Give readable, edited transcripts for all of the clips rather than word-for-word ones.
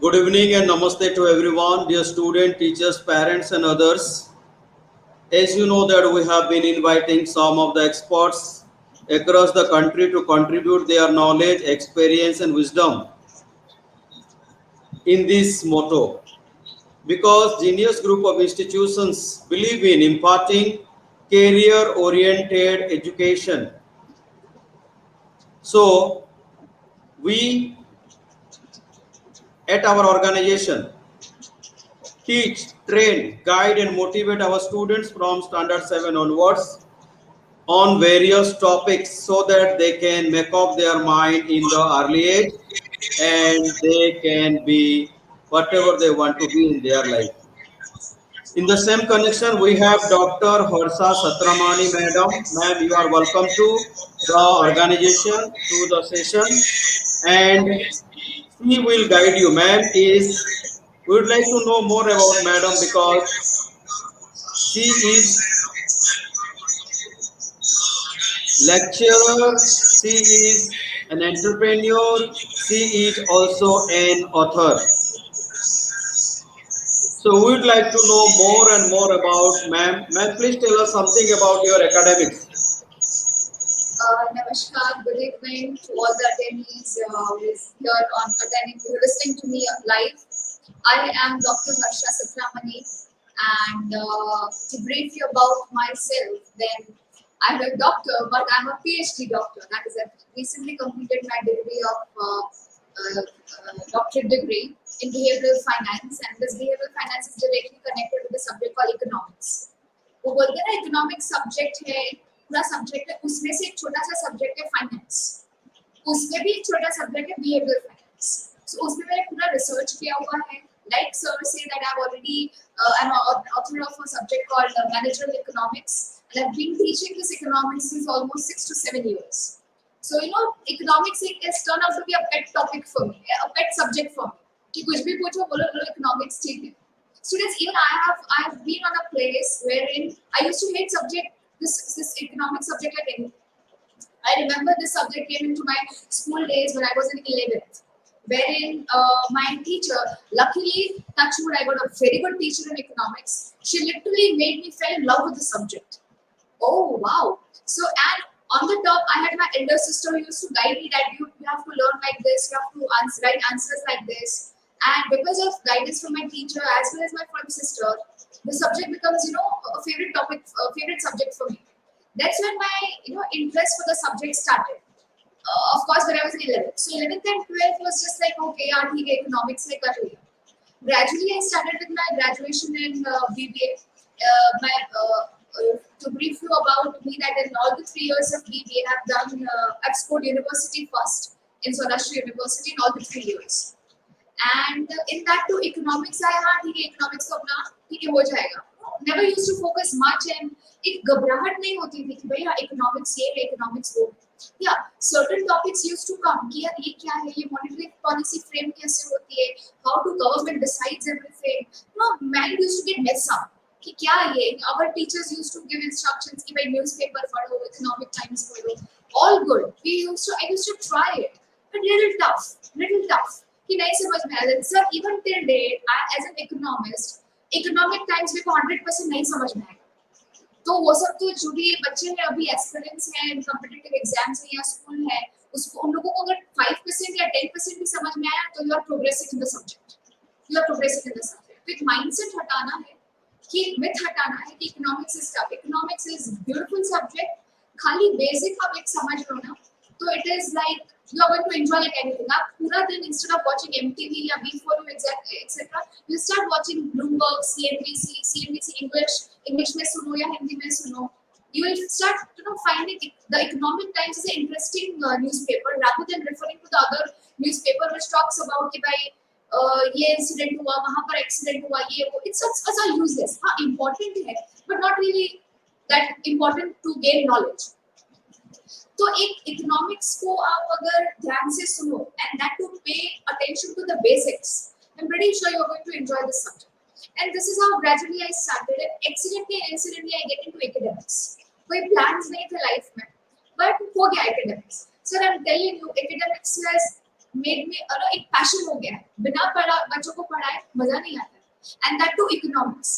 Good evening and namaste to everyone, dear student, teachers, parents and others. As you know that we have been inviting some of the experts across the country to contribute their knowledge, experience and wisdom in this motto. Because Genius Group of Institutions believe in imparting career-oriented education. So we at our organization teach, train, guide and motivate our students from standard 7 onwards on various topics so that they can make up their mind in the early age and they can be whatever they want to be in their life. In the same connection, we have Dr. Harsha Satramani, madam. Ma'am, you are welcome to the organization, to the session, and she will guide you. Ma'am is, we would like to know more about madam because she is lecturer, she is an entrepreneur, she is also an author. So we would like to know more and more about ma'am. Ma'am, please tell us something about your academics. Namaskar, good evening to all the attendees who is here on attending, who are listening to me live. I am Dr. Harsha Satramani, and to brief you about myself, then I'm a doctor, but I'm a PhD doctor. That is, I recently completed my degree of doctorate degree in behavioral finance, and this behavioral finance is directly connected with the subject called economics. वो बोलते हैं ना economic subject है, पूरा subject है, उसमें से एक छोटा सा सब्जेक्ट है फाइनेंस, उसमें भी एक छोटा सब्जेक्ट है बिहेवियर फाइनेंस. सो उसमें मैंने पूरा रिसर्च किया हुआ है. Like sir say that I've already I'm author of a subject called managerial economics, and I've been teaching this economics since almost 6 to 7 years. So economics has turned out to be a pet topic for me, a pet subject for me. कि कुछ भी पूछो बोलो economics ठीक है. Students, even I have been on a place wherein I used to hate this economic subject like anything. I remember this subject came into my school days when I was in 11th, wherein my teacher, luckily, touch wood, I got a very good teacher in economics. She literally made me fall in love with the subject. Oh wow! So and on the top, I had my elder sister who used to guide me that you have to learn like this, you have to write answers like this. And because of guidance from my teacher as well as my friend sister, the subject becomes a favorite topic, a favorite subject for me. That's when my interest for the subject started. Of course, when I was in 11th. So 11th and 12th was just like okay, yaar, theek hai, economics like kar liya. Gradually, I started with my graduation in BBA. To brief you about me, that in all the 3 years of BBA, I've done Asst University first in Sonashri University in all the 3 years. And in that too, economics I had, economics तो अपना ठीक है हो जाएगा. Never used to focus much and एक घबराहट नहीं होती थी कि भाई हाँ economics ये है, economics वो. Yeah, certain topics used to come कि यार ये क्या है, ये monetary policy frame कैसे होती है, how do government decides everything. Mind used to get messed up कि क्या ये. Our teachers used to give instructions कि भाई newspaper पढ़ो, economic times पढ़ो. All good. I used to try it, but little tough. कि नहीं समझ में आया. Sir even till date as an economist Economic Times में 100% नहीं समझ में आएगा. तो वो सब तो जो भी बच्चे हैं अभी एस्पिरेंट्स हैं, कॉम्पिटिटिव एग्जाम्स हैं या स्कूल है, उसको उन लोगों को अगर 5% या 10% भी समझ में आया तो you are progressing in the subject. तो एक माइंडसेट हटाना है, कि मिथ हटाना है कि economics is tough. Economics is beautiful subject. खाली बेसिक आप एक समझ लो ना तो it is like you are going to enjoy like anything. आप पूरा दिन instead of watching MTV या B4U etc. you start watching Bloomberg, CNBC English में सुनो या हिंदी में सुनो. You will start finding the Economic Times is an interesting newspaper rather than referring to the other newspaper which talks about कि भाई ये incident हुआ, वहाँ पर accident हुआ, ये वो. It's all useless. हाँ important है but not really that important to gain knowledge. तो एक इकोनॉमिक्स को आप अगर ध्यान से सुनो and that to pay attention to the basics, I'm pretty sure you're going to enjoy this subject. And this is how gradually I started it. Accidentally and incidentally I get into academics. कोई plans नहीं थे life में, but हो गया academics. Sir, I'm telling you, academics has made में एक passion हो गया है, बिना बच्चों को पढ़ाए मजा नहीं आता, and that too economics.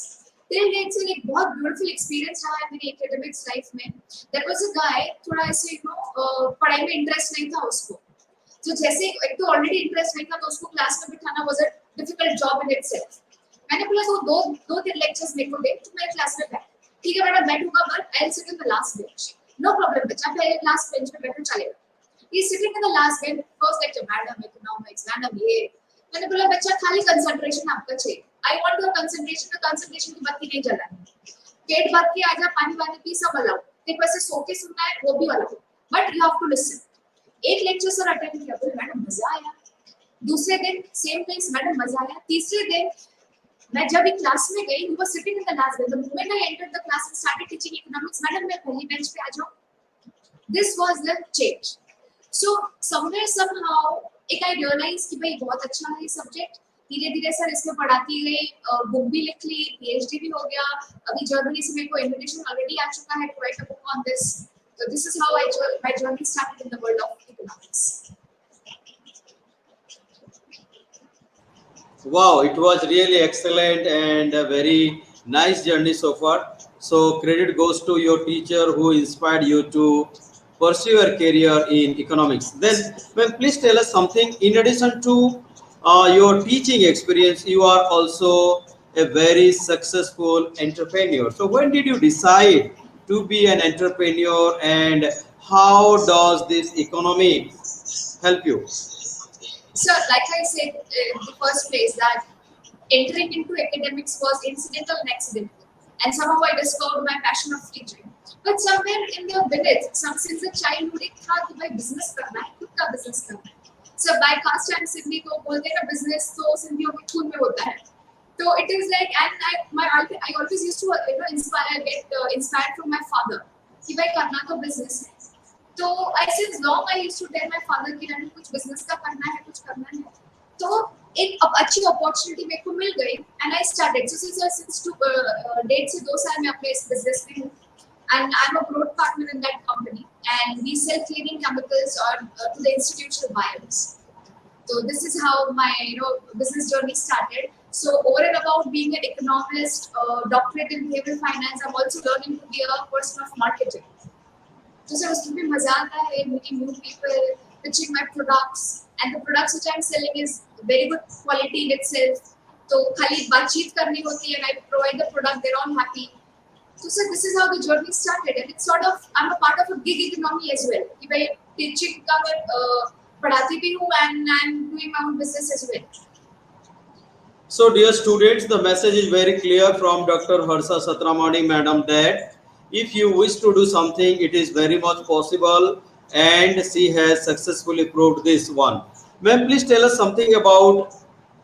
Till date से एक बहुत ब्यूटीफुल एक्सपीरियंस रहा है मेरी एकेडमिक्स लाइफ में। देयर वाज अ गाय, थोड़ा ऐसे पढ़ाई में इंटरेस्ट नहीं था उसको, तो जैसे एक तो ऑलरेडी इंटरेस्ट नहीं था तो उसको क्लास में बिठाना was a difficult job in itself. मैंने बोला तो दो तीन लेक्चर्स मेरे को दे, तो मैं क्लास में बैठ, ठीक है बेटा बैठूंगा, but I will sit in the last bench, no problem बच्चा, पहले लास्ट बेंच पे बैठो चलेगा। He sitting in the last bench, first lecture madam economics, madam ये। मैंने बोला बच्चा खाली कंसंट्रेशन आपका चाहिए, आई वांट योर कंसंट्रेशन, तो कंसंट्रेशन की बत्ती नहीं जलानी, पेट भर के आजा, पानी वानी पी, सब अलाउ, देखो ऐसे सो के सुनना है वो भी allow, but you have to listen. एक लेक्चर सर अटेंड किया, बोले मैडम मजा आया। दूसरे दिन सेम थिंग्स, मैडम मजा आया। तीसरे दिन मैं जब एक क्लास में गई, he was sitting in the last bench, the moment I entered the class and started teaching economics, madam मैं पहली बेंच पे आ जाऊं, this was the change. So somewhere somehow एक आई रियलाइज कि भाई बहुत अच्छा है ये सब्जेक्ट, धीरे धीरे सर इसमें पढ़ाती गई, बुक भी लिख ली, पीएचडी भी हो गया, अभी जर्मनी से मेरे को इनविटेशन ऑलरेडी आ चुका है to write a book on this. So this is how my journey started in the world of economics. Wow, it was really excellent and a very nice journey so far. So credit goes to your teacher who inspired you to pursue your career in economics. Then, ma'am, please tell us something. In addition to your teaching experience, you are also a very successful entrepreneur. So when did you decide to be an entrepreneur, and how does this economics help you? So like I said in the first place that entering into academics was incidental and accidental, and somehow I discovered my passion of teaching. But somewhere in the village, since the childhood एक था कि भाई business करना है, खुद का business करना है. So by caste and Sindhi तो बोलते हैं ना business तो सिंधियों के खून में होता है. So it is like, and I always used to get inspired from my father कि भाई करना तो business है. तो since long I used to tell my father कि हमें कुछ business का करना है, कुछ करना है. तो एक अच्छी अपॉर्चुनिटी मेरे को मिल गई and I started. So since डेढ़ से 2 साल मैं अपने इस business में हूँ, and I'm a broad partner in that company, and we sell cleaning chemicals to the institutional buyers. So this is how my business journey started. So over and above being an economist, doctorate in behavioral finance, I'm also learning to be a person of marketing. So sir, उसमें भी मजा आता है, meeting new people, pitching my products, and the products which I'm selling is very good quality in itself. तो खाली बातचीत करनी होती है, and I provide the product, they're all happy. So sir, this is how the journey started, and it's sort of I'm a part of a gig economy as well. कि भाई teaching का मैं पढ़ाती भी हूँ, and I'm doing my own business as well. So dear students, the message is very clear from Dr. Harsha Satramani madam that if you wish to do something, it is very much possible, and she has successfully proved this one. Ma'am, please tell us something about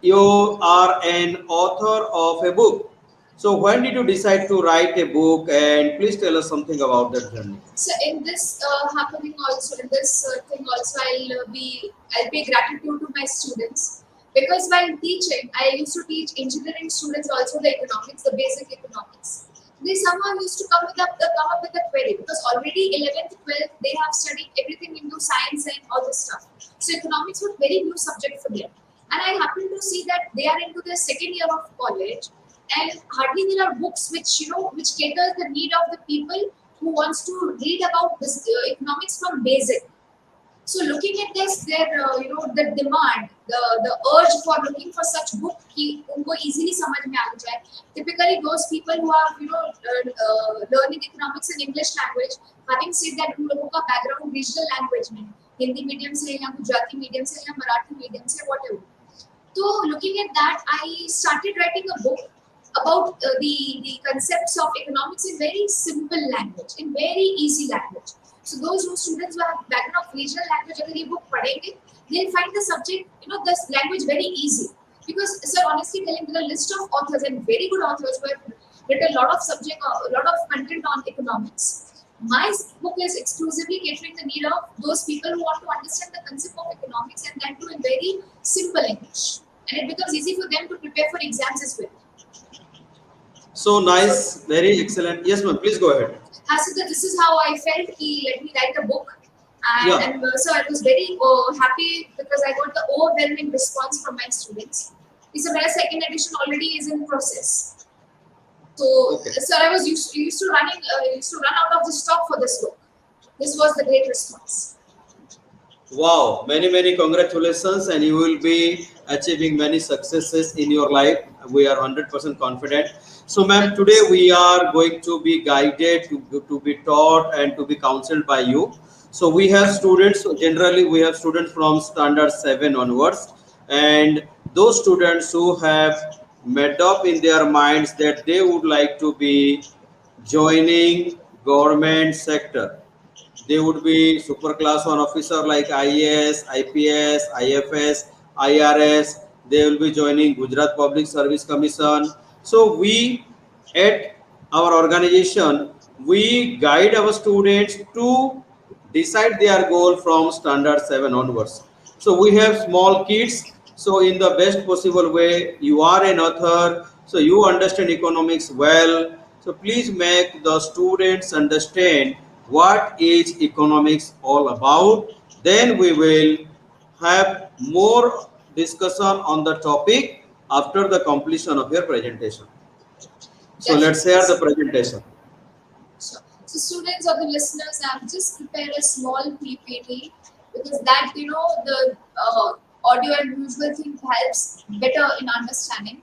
you are an author of a book. So when did you decide to write a book, and please tell us something about that journey. So in this happening also, in this thing also, I'll pay gratitude to my students, because while teaching, I used to teach engineering students also the economics, the basic economics. They somehow used to come up with a query, because already 11th, 12th they have studied everything into science and all this stuff. So economics was very new subject for them, and I happen to see that they are into their second year of college, and hardly there are books which caters the need of the people who wants to read about this economics from basic. So looking at this, their the demand, the urge for looking for such book कि उनको easily समझ में आ जाए. Typically those people who are learning economics in English language, having said that उन लोगों का background regional language में, Hindi medium से या गुजराती medium से या मराठी medium से whatever. So looking at that, I started writing a book about the concepts of economics in very simple language, in very easy language. So those who students who have background of regional language, अगर ये book पढ़ेंगे, they'll find the subject, this language very easy. Because sir, honestly telling, there are a list of authors and very good authors who have written a lot of content on economics. My book is exclusively catering the need of those people who want to understand the concept of economics, and that too in very simple English, and it becomes easy for them to prepare for exams as well. So nice, very excellent. Yes, ma'am, please go ahead. So this is how I felt. Let me write a book, Yeah. And so I was very happy because I got the overwhelming response from my students. He said, "My second edition already is in process." So, Okay. sir, I was used to run out of the stock for this book. This was the great response. Wow, many congratulations, and you will be achieving many successes in your life. We are 100% confident. So, ma'am, Thank you, today sir. we are going to be guided, to be taught, and to be counseled by you. So, we have students, generally, we have students from standard 7 onwards, and those students who have made up in their minds that they would like to be joining government sector. They would be super class one officer like IAS, IPS, IFS, IRS. They will be joining Gujarat Public Service Commission. So we at our organization, we guide our students to decide their goal from standard 7 onwards. So we have small kids. So in the best possible way, you are an author, so you understand economics well. So please make the students understand what is economics all about. Then we will have more discussion on the topic after the completion of your presentation. So let's Definitely, share the sir. presentation. Sure. So, students or the listeners, I've just prepared a small PPT because that the audio and visual thing helps better in understanding.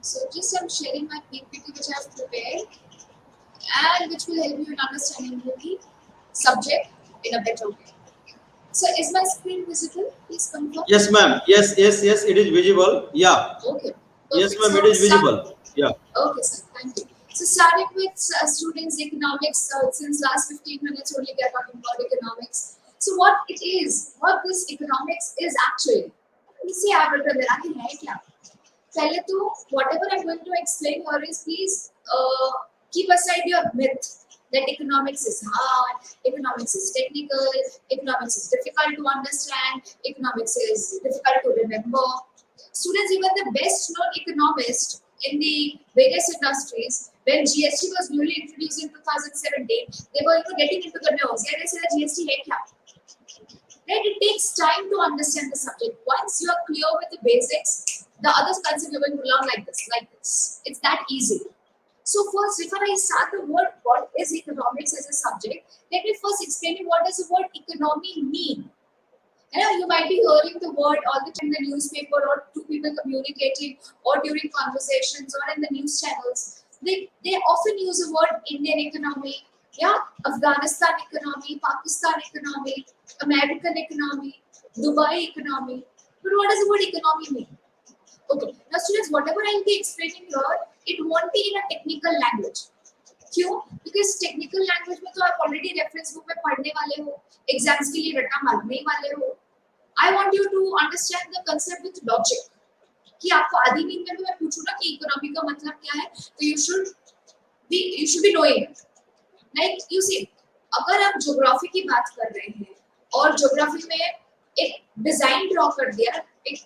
So, just I'm sharing my PPT which I've prepared and which will help you in understanding the subject in a better way. So, is my screen visible? Please confirm. Yes, ma'am. Yes, it is visible. Yeah. Okay, Yes, perfect. ma'am, it So, is start. visible. Yeah. Okay, sir. Thank you. So, starting with students' economics, since last 15 minutes only we are talking about economics. So, what it is, what this economics is actually. इसे आप बता देना कि है क्या. पहले तो whatever I'm going to explain here is please keep aside your myth that economics is hard, economics is technical, economics is difficult to understand, economics is difficult to remember. Students, even the best known economists in the various industries, when GST was newly introduced in 2017, they were getting into the news. Yeah, they said GST hai kya? Right? It takes time to understand the subject. Once you are clear with the basics, the other concept you're going to learn like this, like this. It's that easy. So first, before I start the word, what is economics as a subject? Let me first explain you what does the word economy mean. You might be hearing the word all the time in the newspaper or two people communicating or during conversations or in the news channels. They often use the word Indian economy, yeah, Afghanistan economy, Pakistan economy, American economy, Dubai economy. But what does the word economy mean? Okay, now students, whatever I'll be explaining here, it won't be in a technical language. क्यों? Because technical language में तो आप already reference book में पढ़ने वाले हो, exams के लिए रट्टा मारने ही वाले हो. I want you to understand the concept with logic. कि आपको आधी नींद में भी मैं पूछूं ना कि इकोनॉमी का मतलब क्या है, तो you should be knowing. Like you see, अगर आप ज्योग्राफी की बात कर रहे हैं और ज्योग्राफी में एक डिजाइन ड्रॉ कर दिया, एक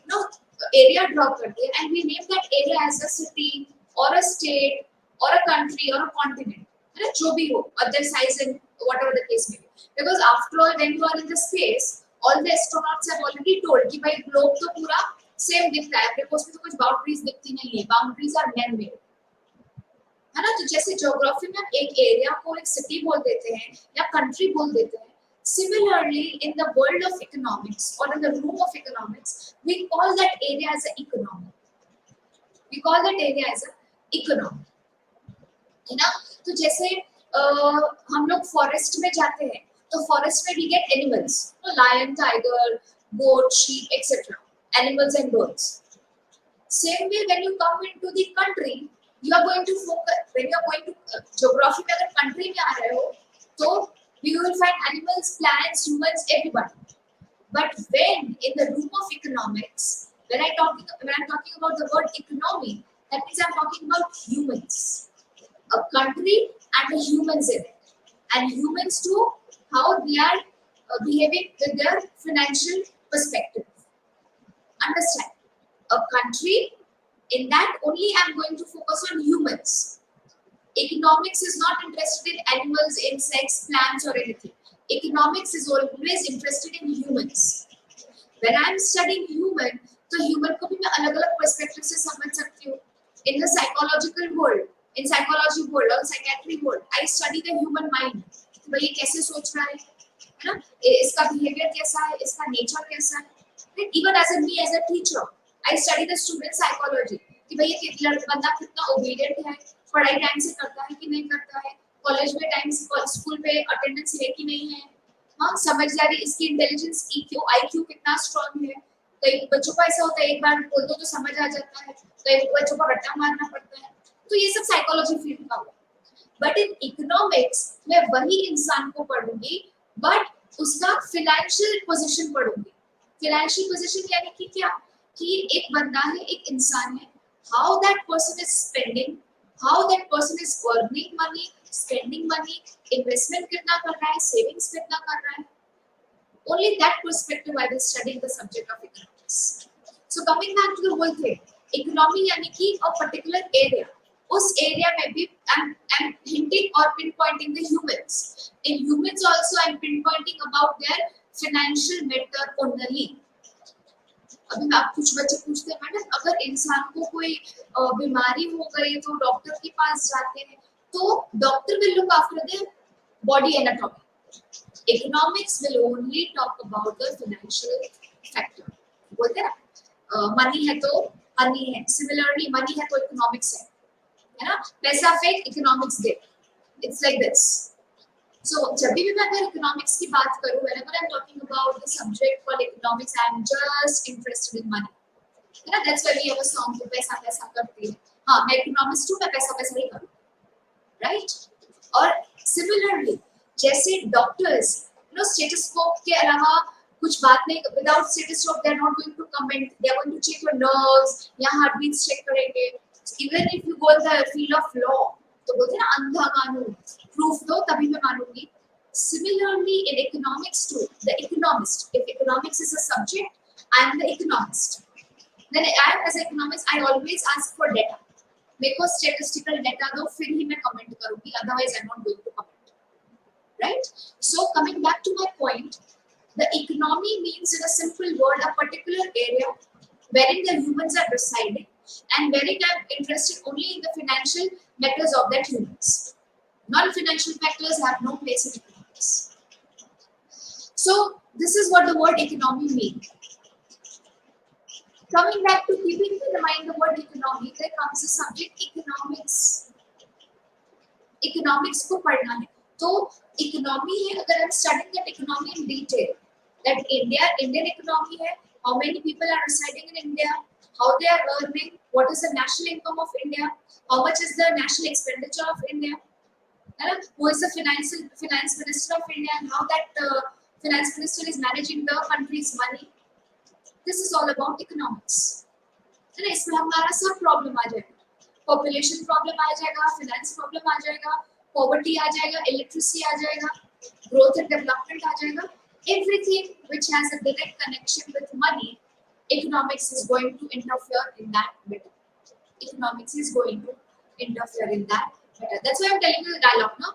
एरिया ड्रॉ कर दिया, and we name that area as a city or a state or a country or a continent, है ना, जो भी हो, other size and whatever the case may be. Because after all, when you are in the space, all the astronauts have already told कि भाई globe तो पूरा same दिखता है, अपने को उसमें तो कुछ बाउंड्रीज दिखती नहीं है, बाउंड्रीज आर मैन मेड, है ना. तो जैसे ज्योग्राफी में एक एरिया को एक सिटी बोल देते हैं या कंट्री बोल देते हैं, similarly in the world of economics or in the room of economics, we call that area as an economy. We call that area as an economy, है ना. तो जैसे हम लोग फॉरेस्ट में जाते हैं तो फॉरेस्ट में we get animals, lion, tiger, goat, sheep, etc. Animals and birds. Same way when you come into the country, you are going to focus. When you are going to geography में अगर country में आ रहे हो, तो you will find animals, plants, humans, everybody. But when in the room of economics, when I'm talking about the word economy, that means I'm talking about humans, a country and the humans in it, and humans too, how they are behaving with their financial perspective. Understand? A country, in that only I'm going to focus on humans. Economics is not interested in animals, insects, plants, or anything. Economics is always interested in humans. When I am studying human, तो human को भी मैं अलग अलग perspective से समझ सकती हूँ. In the psychological world, in psychology world or psychiatry world, I study the human mind. कि भाई ये कैसे सोच रहा है ना? इसका behavior कैसा है, इसका nature कैसा है. Even as a teacher, I study the student psychology. कि भाई ये बंदा कितना obedient है, पढ़ाई टाइम से करता है कि नहीं करता है, कॉलेज में टाइम से स्कूल पे अटेंडेंस है कि नहीं है, हाँ समझदारी, इसकी इंटेलिजेंस EQ IQ कितना स्ट्रांग है. कई बच्चों को ऐसा होता है एक बार बोल दो तो समझ आ जाता है, कई बच्चों को रट्टा मारना पड़ता है. तो ये सब साइकोलॉजी फील्ड का हुआ. बट इन इकोनॉमिक्स मैं वही इंसान को पढ़ूंगी बट उसका फाइनेंशियल पोजीशन पढ़ूंगी. फाइनेंशियल पोजीशन यानी कि क्या, कि एक बंदा है, एक इंसान है, how that person is spending, how that person is earning money, spending money, investment कितना कर रहा है, सेविंग्स कितना कर रहा है. Only that perspective I will study in the subject of economics. So coming back to the whole thing, economy यानी कि a particular area, उस area में भी I'm hinting or pinpointing the humans. In humans also I'm pinpointing about their financial matter only. अभी आप कुछ बच्चे पूछते हैं मैडम अगर इंसान को कोई बीमारी हो गई तो डॉक्टर के पास जाते हैं, तो doctor will look after their body anatomy. Economics will only talk about the financial factor. बोलते हैं ना मनी है तो हनी है, सिमिलरली मनी है तो इकोनॉमिक्स है ना, पैसा फेक इकोनॉमिक्स दे. It's like this. सो जब भी मैं अगर इकोनॉमिक्स की बात करूं, whenever I'm talking about the subject called economics, I'm just interested in money. है ना, that's why we have a song तो पैसा पैसा करती है. हाँ मैं इकोनॉमिक्स हूं, मैं पैसा पैसा ही करूं, राइट. और सिमिलरली जैसे डॉक्टर्स नो स्टेथोस्कोप के अलावा कुछ बात नहीं, without stethoscope they are not going to comment, they are going to check your nerves या हार्ट बीट्स चेक करेंगे. Even if you go in the field of law तो बोलते हैं ना अंधा कानून, प्रूफ दो तभी मैं मानूंगी. Similarly in economics too, the economist, if economics is a subject, I am the economist. Then I am as economist I always ask for data. मेरे को स्टैटिस्टिकल डेटा दो फिर ही मैं कमेंट करूंगी, otherwise I am not going to comment. Right? So coming back to my point, the economy means in a simple word a particular area wherein the humans are residing and wherein I'm interested only in the financial matters of that humans. Non-financial factors have no place in economics. So this is what the word economy means. Coming back to keeping in mind the word economy, there comes the subject economics. Economics को पढ़ना है. तो economy है, अगर हम studying that economy in detail, that Indian economy है, how many people are residing in India, how they are earning, what is the national income of India, how much is the national expenditure of India, है ना, who is the finance minister of India and how that finance minister is managing the country's money. This is all about economics. है ना, इसमें हमारा सब problem आ जाएगा, population problem आ जाएगा, finance problem आ जाएगा, पॉवर्टी आ जाएगा, इलेक्ट्रिसिटी आ जाएगा, ग्रोथ एंड डेवलपमेंट आ जाएगा. Everything which has a direct connection with money, economics is going to interfere in that matter. Economics is going to interfere in that matter. That's why I'm telling you the dialogue now.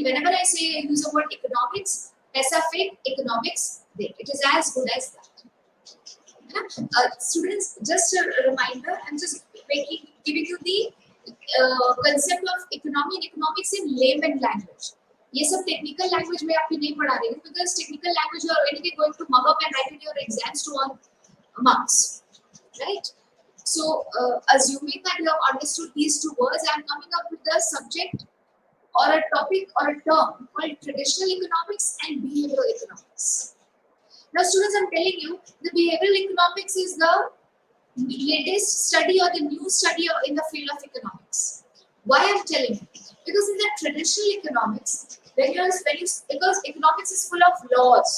Whenever I say use the word economics, paisa fake economics, it is as good as that. Students, just a reminder, I'm just giving you the concept of economy and economics in layman language. ये सब technical language में आपको नहीं पढ़ा रही हूँ, because technical language you are already going to mug up and write in your exams to earn marks, right? So assuming that you have understood these two words, I am coming up with the subject or a topic or a term called traditional economics and behavioral economics. Now students, I'm telling you, the behavioral economics is the latest study or the new study in the field of economics. Why I'm telling you? Because in the traditional economics, because economics is full of laws,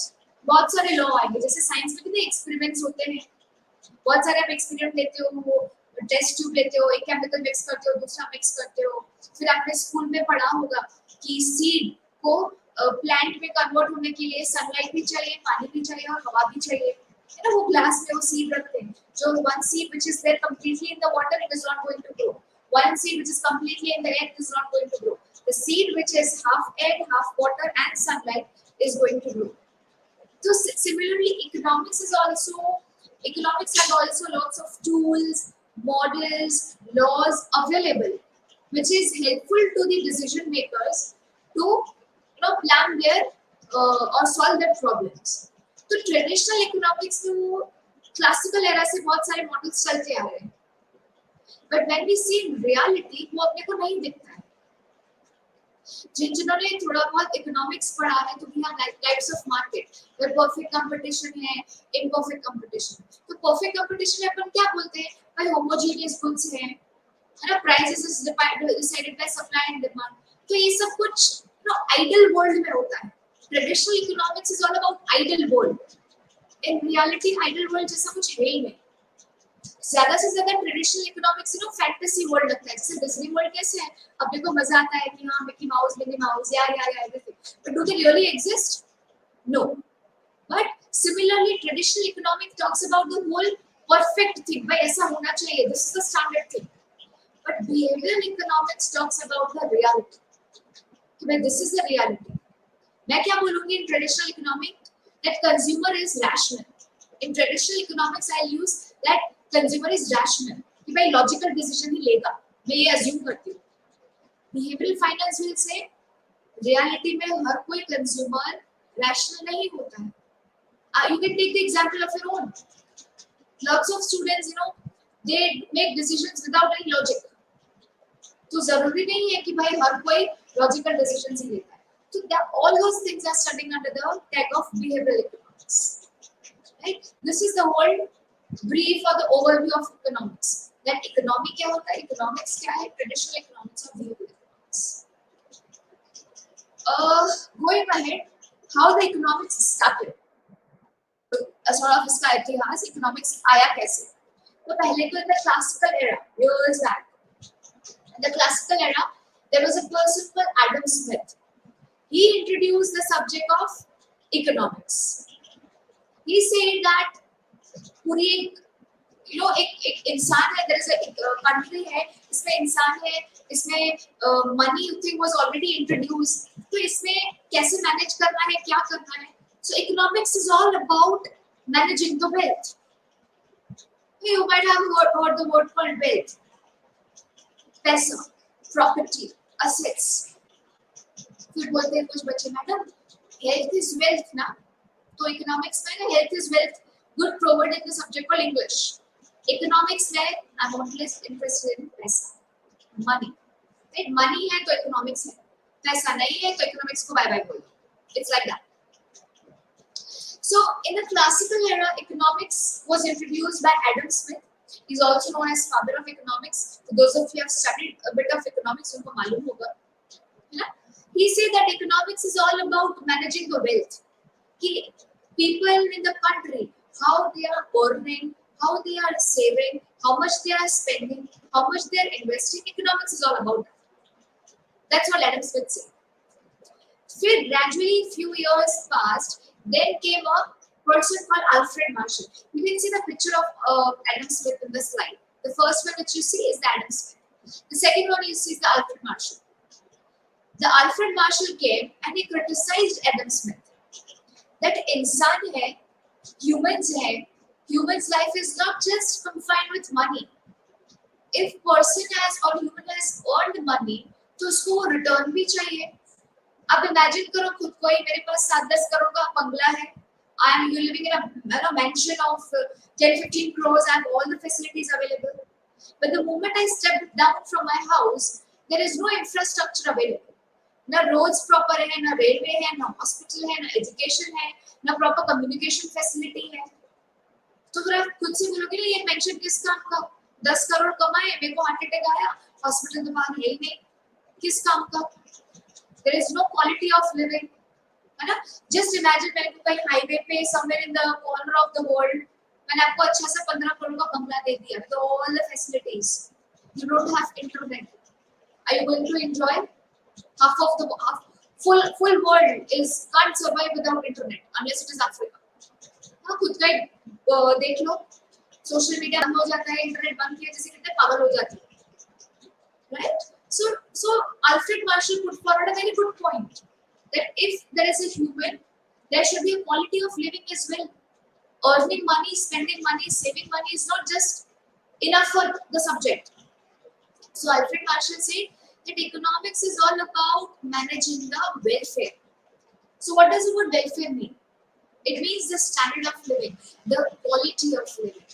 बहुत सारे law आएंगे. जैसे science में कितने experiments होते हैं, बहुत सारे आप एक्सपेरिमेंट लेते हो, टेस्ट ट्यूब लेते हो, एक केमिकल मिक्स करते हो, दूसरा मिक्स करते हो. फिर आपने स्कूल में पढ़ा होगा कि सीड को प्लांट में कन्वर्ट होने के लिए सनलाइट भी चाहिए, पानी भी चाहिए और हवा भी चाहिए. है ना, वो ग्लास में वो सीड रखते हैं. जो one seed which is there completely in the water, it is not going to grow. One seed which is completely in the air, it is not going to grow. The seed which is half air, half water and sunlight, is going to grow. So similarly, economics has also lots of tools, models, laws available, which is helpful to the decision makers to plan their or solve their problems. तो traditional economics में वो classical era से बहुत सारे models चलते आ रहे हैं, but when we see in reality वो अपने को नहीं दिखता है. जिन्होंने थोड़ा बहुत इकोनॉमिक्स पढ़ा है तो भी हम types of market, where perfect competition है, इम्परफेक्ट कंपटीशन. तो परफेक्ट कंपटीशन में अपन क्या बोलते हैं, भाई होमोजेनियस गुड्स है ना, prices is decided by supply and demand. तो ये सब कुछ आइडल वर्ल्ड में होता है. Traditional economics is all about ideal world. In reality ideal world जैसा कुछ है ही नहीं. ज्यादा से ज्यादा ट्रेडिशनल इकोनॉमिक्स फैंटेसी वर्ल्ड लगता है. जैसे डिज्नी वर्ल्ड कैसे है, अपने को मजा आता है कि हाँ मिकी माउस, मिनी माउस, या everything, but do they really exist? No. But similarly traditional economics talks about the whole perfect thing, भाई ऐसा होना चाहिए, this is the standard thing. But behavioural economics talks about the reality, कि भाई this is the reality. मैं क्या बोलूंगी in traditional economics, that consumer is rational. In traditional economics I use that consumer is rational, कि भाई logical decision ही लेगा, मैं ये अज्यूम करती हूँ. Behavioural finance will say reality में हर कोई कंज्यूमर रैशनल नहीं होता है. You can take the example of your own. Lots of students, they make decisions without any logic. तो जरूरी नहीं है कि भाई हर कोई लॉजिकल डिसीजंस ही लेता है. So all those things are studying under the tag of behavioral economics. Right? This is the whole brief or the overview of economics. That economic क्या होता है, economics क्या है, traditional economics और behavioral economics. Going ahead, how the economics started. Sort of इसका इतिहास, economics आया कैसे. तो पहले तो in the classical era, years back, in the classical era, there was a person called Adam Smith. He introduced the subject of economics. He said that पूरी एक इंसान है, there is a country है, इसमें इंसान है, इसमें money thing was already introduced. तो इसमें कैसे मैनेज करना है, क्या करना है. So economics is all about managing the wealth. You might have heard the word called wealth. पैसा, property, assets. फिर बोलते हैं कुछ बच्चे, मैडम health is wealth ना. तो economics में ना health is wealth, good proverb in the subject called English. Economics में I'm only interested in पैसा, money. Right? Money है तो economics है, पैसा नहीं है तो economics को bye bye बोलो. It's like that. So in the classical era, economics was introduced by Adam Smith. He's also known as father of economics. For those of you who have studied a bit of economics, उनको मालूम होगा. He said that economics is all about managing the wealth. कि people in the country, how they are earning, how they are saving, how much they are spending, how much they are investing. Economics is all about that. That's what Adam Smith said. Then gradually, few years passed. Then came a person called Alfred Marshall. You can see the picture of Adam Smith in the slide. The first one which you see is the Adam Smith. The second one you see is the Alfred Marshall. The Alfred Marshall came and he criticized Adam Smith that insan hai, humans hai, humans' life is not just confined with money. If person has or human has earned money, तो उसको return भी चाहिए. अब imagine करो खुद को ही, मेरे पास 7-10 करोड़ का बंगला है, I am living in a mansion of 10-15 crores, I have all the facilities available. But the moment I step down from my house, there is no infrastructure available. ना roads proper है, ना railway है, ना hospital है, ना education है, ना proper communication facility है. तो फिर आप खुद से बोलोगे ये पेंशन किस काम का, 10 करोड़ कमाए, मेरे को हार्ट अटैक आया, हॉस्पिटल तो बाहर है ही नहीं, किस काम का. There is no quality of living, है ना. Just imagine मैंने को कहीं हाईवे पे somewhere in the corner of the world, मैंने आपको अच्छा सा 15 करोड़ का बंगला दे दिया with all the facilities. You don't have internet. Are you going to enjoy? Full world can't survive without internet unless it is Africa. हाँ खुद का देख लो, सोशल मीडिया बंद हो जाता है, इंटरनेट बंद किया जैसे कितने पागल हो जाते हैं, right? So Alfred Marshall put forward a very good point that if there is a human There should be a quality of living as well. Earning money, spending money, saving money is not just enough for the subject. So Alfred Marshall said that economics is all about managing the welfare. So what does the word welfare mean? It means the standard of living, the quality of living,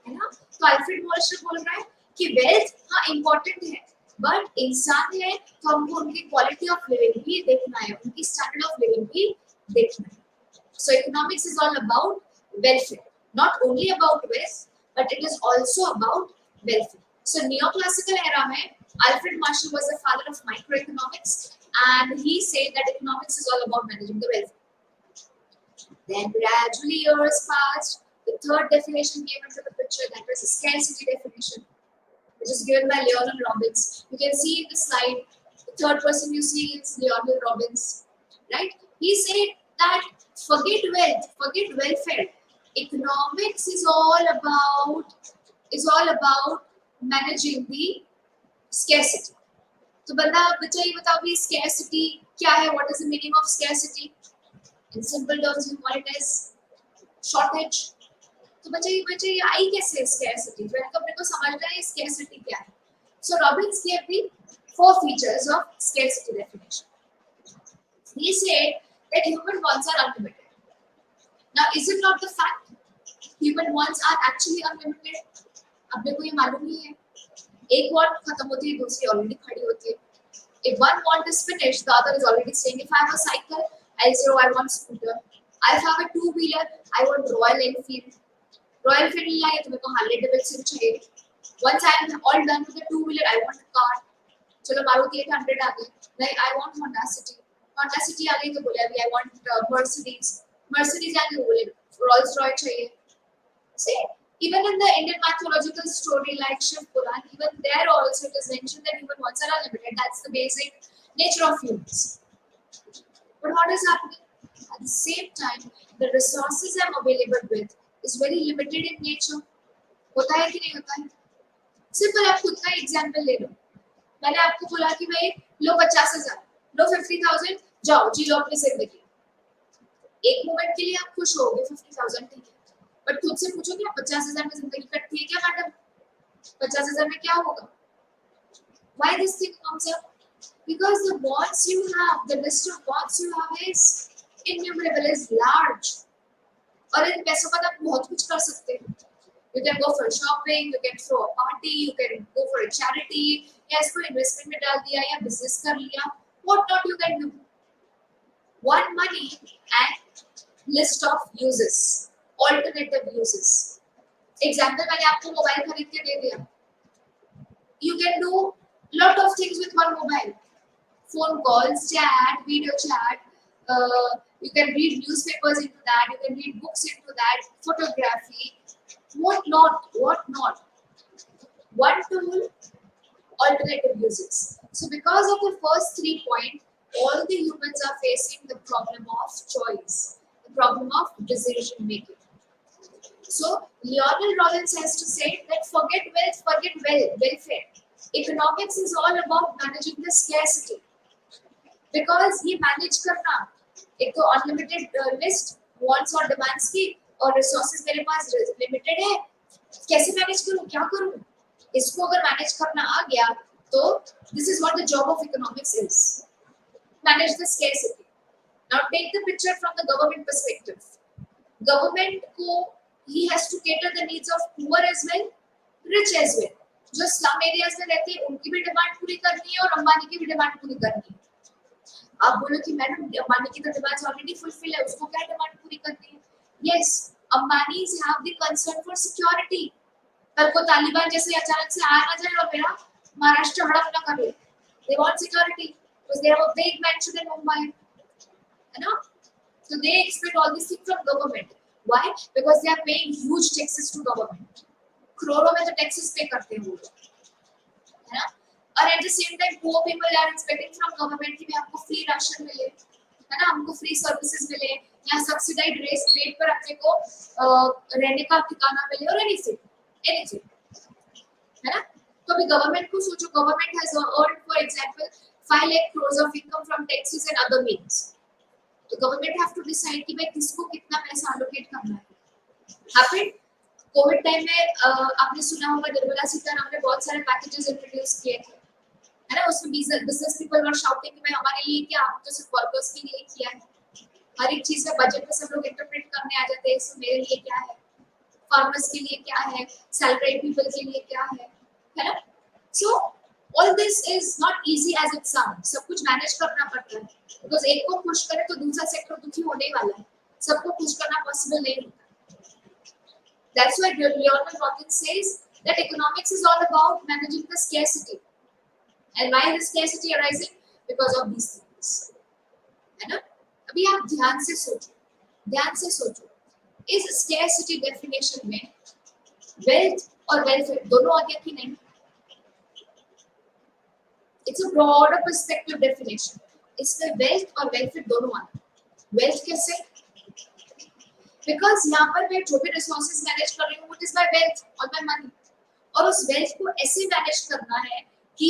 है ना? तो Alfred Marshall बोल रहा है कि wealth हाँ important है, but इंसान है तो हमको उनकी क्वालिटी ऑफ लिविंग भी देखना है, उनकी स्टैंडर्ड ऑफ लिविंग भी देखना है. So economics is all about welfare, not only about wealth, but it is also about welfare. So neoclassical era में Alfred Marshall was the father of microeconomics, and he said that economics is all about managing the welfare. Then gradually years passed, the third definition came into the picture, that was a scarcity definition, which is given by Leonel Robbins. You can see in the slide, the third person you see is Leonel Robbins, right? He said that forget wealth, forget welfare. Economics is all about managing the scarcity. तो बच्चा ये बताओ कि scarcity क्या है? What is the meaning of scarcity? In simple terms, we call it as shortage. तो बच्चे ये आई कैसे scarcity? तो अपने को समझना है scarcity क्या है. So Robbins gave the 4 features of scarcity definition. He said that human wants are unlimited. Now, is it not the fact? Human wants are actually unlimited. अपने को ये मालूम ही है. एक want खत्म होती है, दूसरी already खड़ी होती है. If one want is finished, the other is already saying, if I have a cycle, I'll say, oh, I want scooter. If I have a 2-wheeler, I want Royal Enfield. Royal Enfield नहीं आया तो मेरे को Harley Davidson चाहिए. Once I am all done with the 2-wheeler, I want a car. चलो मारुति 800 आ गई. Like I want Honda City. Honda City आ गई तो बोले अभी I want Mercedes. Mercedes आ गई तो बोले Rolls Royce चाहिए. See, even in the Indian mythological story like Shiv Puran, even there also it is mentioned that human wants are unlimited. That's the basic nature of humans. But what is happening? At the same time, the resources I'm available with is very limited in nature. होता है कि नहीं होता है? Simple आप खुद का example ले लो. मैंने आपको बोला कि भाई लो 50,000, लो 50,000, जाओ जी लो अपनी जिंदगी. एक मोमेंट के लिए आप खुश होगे 50,000 ठीक है, बट खुद से पूछो कि 50,000 में जिंदगी कटती है क्या मैडम? 50,000 में क्या होगा? Why this thing comes up? Because the wants you have, the list of wants you have is innumerable, is large. और इन पैसों का आप बहुत कुछ कर सकते हो. You can go for shopping, you can throw a party, you can go for a charity, या इसको इन्वेस्टमेंट में डाल दिया या बिजनेस कर लिया. What not you can do? One money and list of uses, alternative uses. Example मैंने आपको मोबाइल खरीद के दे दिया. You can do lot of things with one mobile. Phone calls, chat, video chat. You can read newspapers into that. You can read books into that. Photography. What not? What not? One tool, alternative uses. So because of the first 3 points, all the humans are facing the problem of choice, the problem of decision making. So Leonel Robbins has to say that forget wealth, forget welfare. Economics is all about managing the scarcity. Because ये manage करना, एक तो unlimited list, wants और demands की, और resources मेरे पास limited है, कैसे manage करूँ, क्या करूँ? इसको अगर manage करना आ गया, तो this is what the job of economics is. Manage the scarcity. Now take the picture from the government perspective. Government को he has to cater the needs of poor as well, rich as well. जो slum areas में रहते हैं उनकी भी demand पूरी करनी है और अंबानी की भी डिमांड पूरी करनी है. आप बोलो कि मैडम अंबानी की तो डिमांड्स ऑलरेडी फुलफिल है, उसको क्या डिमांड पूरी करनी है? Yes, Ambanis have the concern for security. कल को तालिबान जैसे अचानक से आ ना जाए और मेरा महाराष्ट्र हड़प ना कर ले. They want security because they have a big mansion in Mumbai, है ना? So they expect all these things from government. Why? Because they are paying huge taxes to government. करोड़ों में तो taxes पे करते हैं वो लोग, है ना? और at the same time poor people are expecting from government कि हमको free राशन मिले, है ना? हमको free services मिले, या subsidized rate पर अपने को रहने का ठिकाना मिले और anything, है ना? तो अभी government को सोचो, government has earned for example 5 lakh crores of income from taxes and other means. तो गवर्नमेंट हैव टू डिसाइड कि भाई किसको कितना पैसा allocate करना है। हैपेंड कोविड टाइम में आपने सुना होगा निर्मला सीतारामन ने बहुत सारे पैकेजेस इंट्रोड्यूस किए थे, है ना। उसमें बिजनेस पीपल वर शाउटिंग कि भाई हमारे लिए क्या, आप तो सिर्फ वर्कर्स के लिए किया है। हर एक चीज में बजट में सब लोग इंटरप्रेट करने आ जाते हैं, इसमें मेरे लिए क्या है, फार्मर्स के लिए क्या है, सैलरीड पीपल के लिए क्या है ना। So all this is not easy as it sound. सब कुछ मैनेज करना पड़ता है, बिकॉज एक को पुश करे तो दूसरा सेक्टर दुखी होने ही वाला है, सबको पुश करना पॉसिबल नहीं होता। That's why Leonard Hawkins says that economics is all about managing the scarcity. And why is scarcity arising? Because of these things. है ना? अभी आप ध्यान से सोचो, इस scarcity definition में wealth और welfare दोनों आ गया कि नहीं? It's a broader perspective definition. इसमें wealth और welfare दोनों आ गए। Wealth कैसे? बिकॉज यहाँ पर मैं जो भी रिसोर्सेज मैनेज कर रही हूँ इट इज माय वेल्थ और माय मनी, और उस वेल्थ को ऐसे मैनेज करना है कि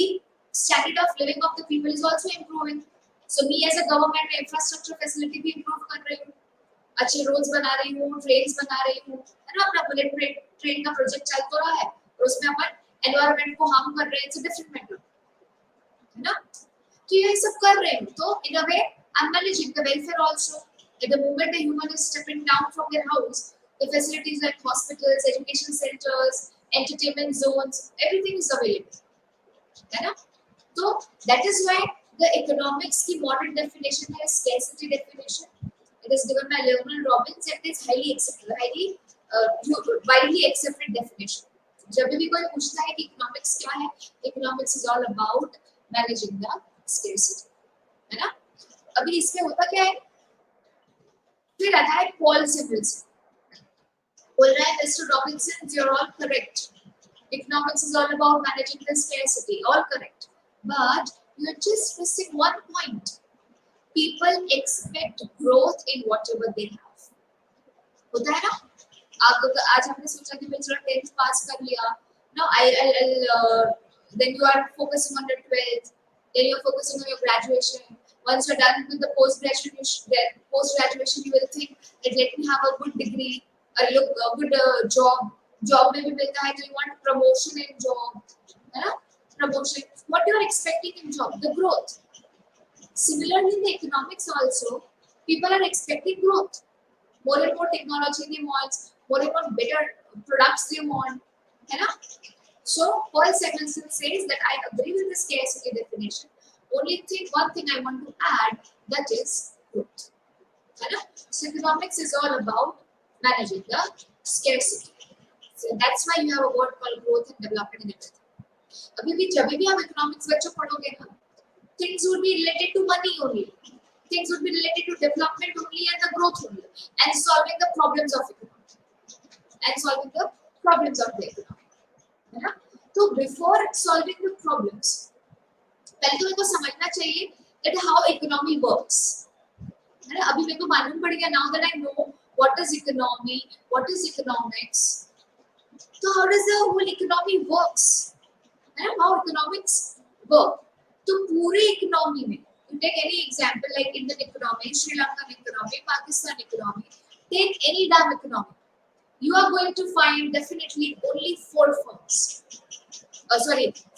standard of living of the people is also improving. So me as a government infrastructure facility भी इंप्रूव कर रही हूँ, अच्छे रोड्स बना रही हूँ, ट्रेन्स बना रही हूँ, है ना। अपना बुलेट ट्रेन का प्रोजेक्ट चल तो रहा है और उसमें अपन एनवायरनमेंट को हार्म कर रहे हैं, इट्स अ डिफरेंट मैटर, है ना। तो ये सब कर रहे हैं, तो in a way I am managing the welfare also. At the moment the human is stepping down from their house, the facilities like hospitals, education centers, entertainment zones, everything is available, है ना। So that is why the economics की modern definition है scarcity definition. It is given by Leonard Robbins and it is widely accepted definition. जब भी कोई पूछता है कि economics क्या है, economics is all about managing the scarcity, है ना। अभी इसमें होता क्या है, फिर आता है पॉल सिमल्स, बोल रहा है mister Robinson you are all correct, economics is all about managing the scarcity, all correct, but you are just missing one point, people expect growth in whatever they have. होता है ना, आप आज हमने सोचा कि मैं चलो 10th पास कर लिया, no then you are focusing on the 12th, then you are focusing on your graduation. Once you're done with the post-graduation, you will think that let me have a good degree, a good job. Job में भी मिलता है, तो you want promotion in job, है ना? Promotion. What you are expecting in job? The growth. Similarly, in the economics also, people are expecting growth. More and more technology they want, more and more better products they want, है ना? So Paul Samuelson says that I agree with the scarcity definition. Only one thing I want to add, that is growth. So economics is all about managing the scarcity. So that's why you have a word called growth and development in everything. अभी भी जब भी आप economics बच्चों पढ़ोगे ना, things would be related to money only. Things would be related to development only and the growth only, and solving the problems of economy. है ना? तो before solving the problems, पहले तो मेरे को समझना चाहिए that how economy works, है ना। अभी मेरे को मालूम पड़ गया, now that I know what is economy, what is economics, so how does the whole economy works, है ना, how economics work। तो पूरे economy में you take any example like Indian economy, Sri Lankan economy, Pakistan economy, take any damn economy, you are going to find definitely only 4 firms.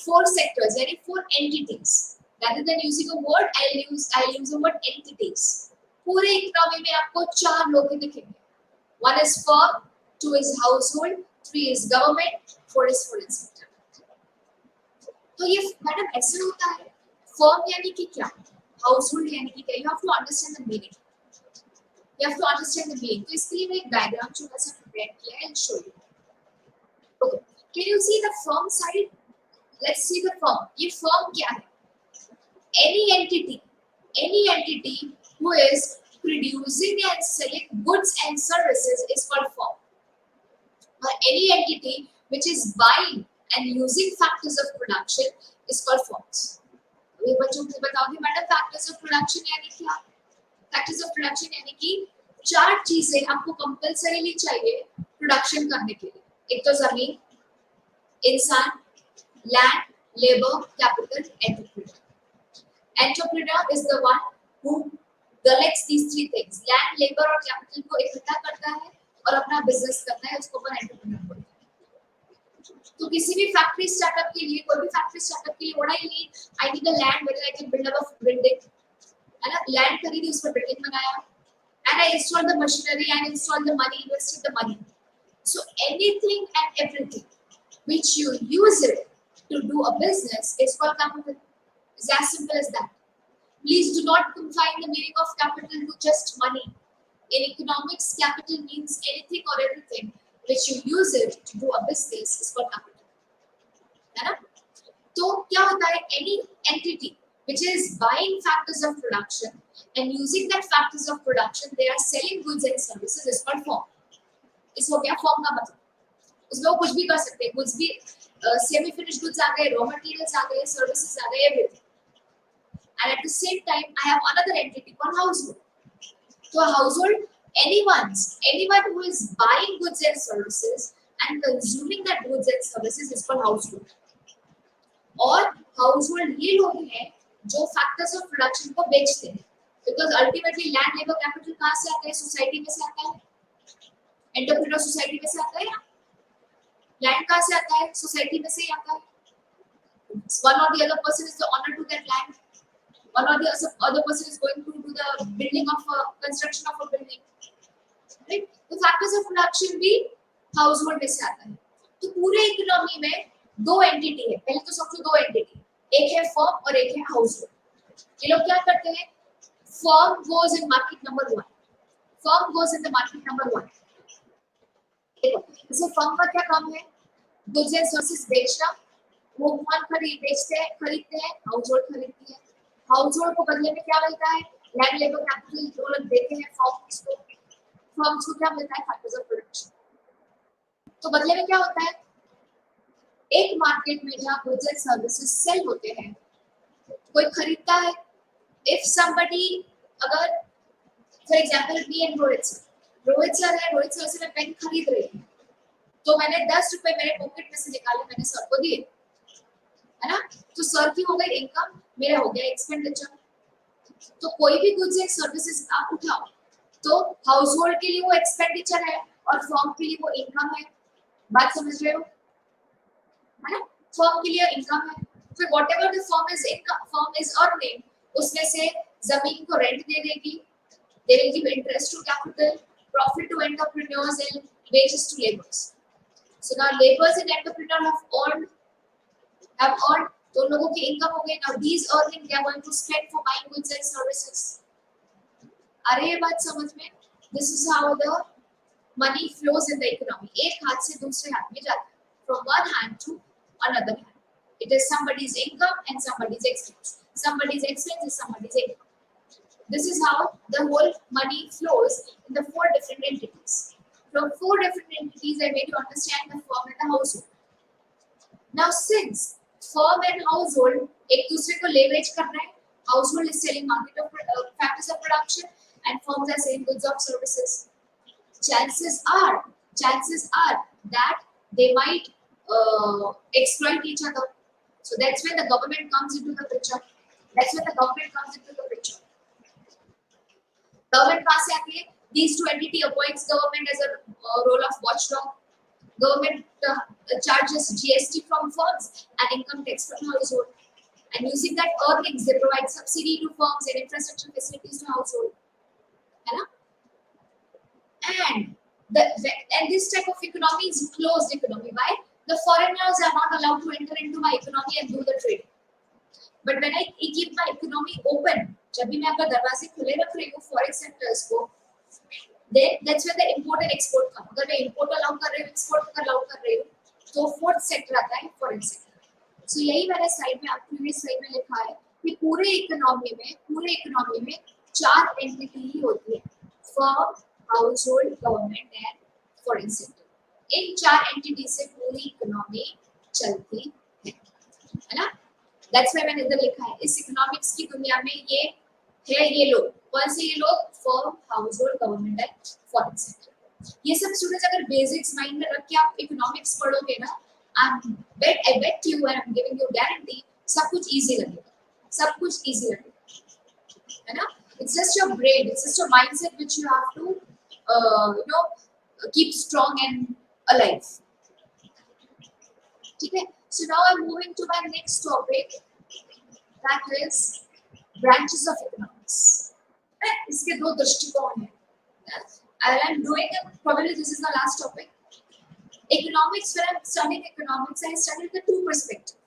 Four sectors, यानी 4 entities. Rather than using a word, I'll use the word entities. पूरे economy में आपको 4 लोग ही दिखेंगे. 1 is firm, 2 is household, 3 is government, 4 is foreign sector. तो ये madam ऐसे होता है. Firm यानी कि क्या? Household यानी कि क्या? You have to understand the meaning. तो इसके लिए मैं एक डायग्राम छोटा सा प्रिपेयर किया है, I'll show you. Okay. Can you see the firm side? Let's see the firm. ये firm क्या है? Any entity who is producing and selling goods and services is called firm. Or any entity which is buying and using factors of production is called firms. ये बच्चों को बताओगे madam factors of production यानी क्या? Factors of production यानी कि 4 चीजें आपको कंपल्सरीली चाहिए प्रोडक्शन करने के लिए. एक तो जमीन, इंसान, land, labor, capital, entrepreneur. Entrepreneur is the one who collects these three things, land, labor और capital को इकट्ठा करता है और अपना बिजनेस करता है, उसको अपन एंटरप्रेन्योर बोलते हैं। तो किसी भी फैक्ट्री स्टार्टअप के लिए, कोई भी फैक्ट्री स्टार्टअप के लिए what I need, I need a land where I can build up a building, है ना, लैंड खरीदी, उस पर बिल्डिंग बनाया, and I installed the machinery and installed the money, invested the money. So anything and everything which you use it to do a business is called capital. It's as simple as that. Please do not confine the meaning of capital to just money. In economics, capital means anything or everything which you use it to do a business is called capital. है ना? तो क्या होता है, any entity which is buying factors of production and using that factors of production, they are selling goods and services is called firm. इस हो गया form का मतलब, उसमें वो कुछ भी कर सकते हैं, कुछ भी सेमी फिनिश्ड गुड्स आ गए, रॉ मटेरियल्स आ गए, सर्विसेज आ गए, everything. And at the same time, I have another entity called household. So a household, anyone who is buying goods and services and consuming that goods and services is called household. और household ये लोग हैं जो factors of production को बेचते हैं, because ultimately land, labor, capital कहाँ से आता है, सोसाइटी में से आता है, एंटरप्रेन्योर सोसाइटी में से आता है, लैंड कहाँ से आता है, सोसाइटी में से ही आता है. One or the other person is the owner to that land. One or the other person is going to do the building of a construction of a building. Right? तो factors of production भी household में से आता है. तो पूरे economy में दो एंटिटी है. पहले तो समझो दो एंटिटी, एक है फर्म और एक है हाउसहोल्ड. ये लोग क्या करते हैं, firm goes in market number 1. Firm goes in the market number 1. जैसे फर्म का क्या काम है, गुड्स एंड सर्विसेज बेचना. वो कौन खरीदते हैं, हाउसहोल्ड खरीदती है. हाउसहोल्ड को बदले में क्या मिलता है, लैंड, लेबर, कैपिटल जो लोग देते हैं फर्म्स को क्या मिलता है, फैक्टर्स ऑफ प्रोडक्शन. तो बदले में क्या होता है, एक मार्केट में जहाँ गुड्स एंड सर्विसेज सेल होते हैं, कोई खरीदता है. इफ समबडी, अगर for example me and Rohit sir है, रोहित सर से मैं पेन खरीद रही हूँ, तो मैंने 10 रुपए मेरे पॉकेट में से निकाले, मैंने सर को दिए, है ना. तो सर की हो गई इनकम, मेरा हो गया एक्सपेंडिचर. तो कोई भी गुड्स एंड सर्विसेज आप उठाओ तो हाउसहोल्ड के लिए वो एक्सपेंडिचर है और फर्म के लिए वो इनकम है. बात समझ रहे हो, है ना. फर्म के लिए इनकम है, फिर whatever the firm is earning, उसमें से जमीन को रेंट दे देगी, they will give interest to capital, profit to entrepreneurs and wages to laborers. So now laborers and entrepreneurs have earned, तो लोगों की इनकम हो गई. Now these earning they are going to spend for buying goods and services. अरे ये बात समझ में, this is how the money flows in the economy. एक हाथ से दूसरे हाथ में जाता है, from one hand to another hand. It is somebody's income and somebody's expense. Somebody's expense is somebody's income. This is how the whole money flows in the 4 different entities. From 4 different entities, I made you understand the firm and the household. Now, since firm and household एक दूसरे को leverage कर रहे हैं, household is selling market of factors of production, and firms are selling goods of services. Chances are that they might exploit each other. So that's when the government comes into the picture. Government कहाँ से आती है? These two entity appoints government as a role of watchdog. Government charges GST from firms and income tax from household. And using that earnings, they provide subsidy to firms and infrastructure facilities to household. है ना? And this type of economy is closed economy. Why? The foreigners are not allowed to enter into my economy and do the trade. But when I keep my economy open, जब भी मैं अपना दरवाजे खुले रख रही हूँ फॉरेक्स सेक्टर्स को, then that's where the import and export come. अगर मैं import allow कर रही हूँ, export allow कर रही हूँ, तो fourth sector आता है foreign sector. So यही मैंने स्लाइड में, previous स्लाइड में लिखा है कि पूरे इकोनॉमी में 4 एंटिटी ही होती है, firm, household, government and foreign sector. In 4 entity से पूरी इकोनॉमी चलती है ना. That's why मैंने इधर लिखा है, इस इकोनॉमिक्स की दुनिया में ये है, ये लोग कौन से, ये लोग firm, household, government and foreign sector. ये सब स्टूडेंट्स अगर बेसिक्स माइंड में रख के आप इकोनॉमिक्स पढ़ोगे ना, I bet you and I'm giving you guarantee, सब कुछ इजी लगेगा, है ना. It's just your brain. It's just your mindset which you have to, keep strong and alive. Okay. So now I'm moving to my next topic. That is branches of economics. इसके दो दृष्टिकोण हैं. And I'm doing it. Probably this is the last topic. Economics. When I'm studying economics, I studied the two perspectives.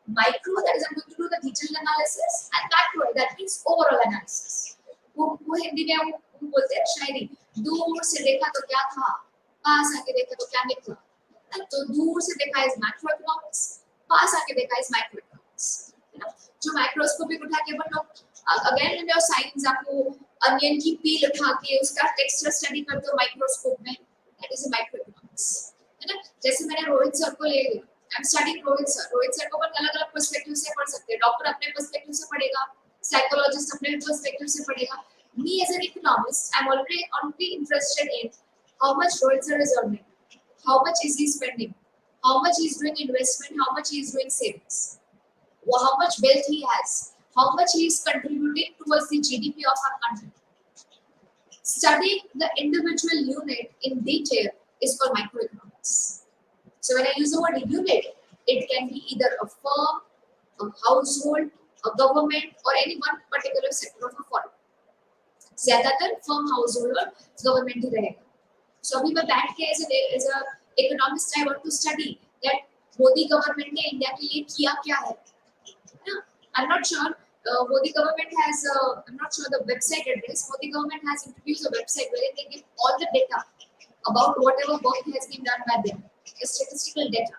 Micro, that is, I'm going to do the detailed analysis, and macro, that means overall analysis. वो हिंदी में वो बोलते हैं शायरी, दूर से देखा तो क्या था, पास आके देखा तो क्या निकला. तो दूर से देखा is macro economics, पास आके देखा is micro economics. जो माइक्रोस्कोपिक उठा के अपन लोग अगेन इन योर साइंस आपको अनियन की पील उठा के उसका टेक्सचर स्टडी करते हो माइक्रोस्कोप में, that is a micro economics, है ना. जैसे मैंने रोहित सर को ले लिया, I am studying Rohit sir को अपन अलग-अलग पर्सपेक्टिव से पढ़ सकते हैं. डॉक्टर अपने पर्सपेक्टिव से पढ़ेगा, साइकोलॉजिस्ट अपने पर्सपेक्टिव से पढ़ेगा. Me as an economist, I'm already interested in how much Rohit sir is earning, how much is he spending, how much he is doing investment, how much he is doing savings, how much wealth he has, how much he is contributing towards the GDP of our country. Studying the individual unit in detail is called microeconomics. So when I use the word unit, it can be either a firm, a household, a government, or any one particular sector of a firm. ज्यादातर firm, household और government ही रहेगा. So अभी मैं बैठ के as a economist I want to study that Modi government ने India के लिए किया क्या है. I am not sure Modi government has I'm not sure the website address. Modi government has introduced a website where they give all the data about whatever work has been done by them, statistical data,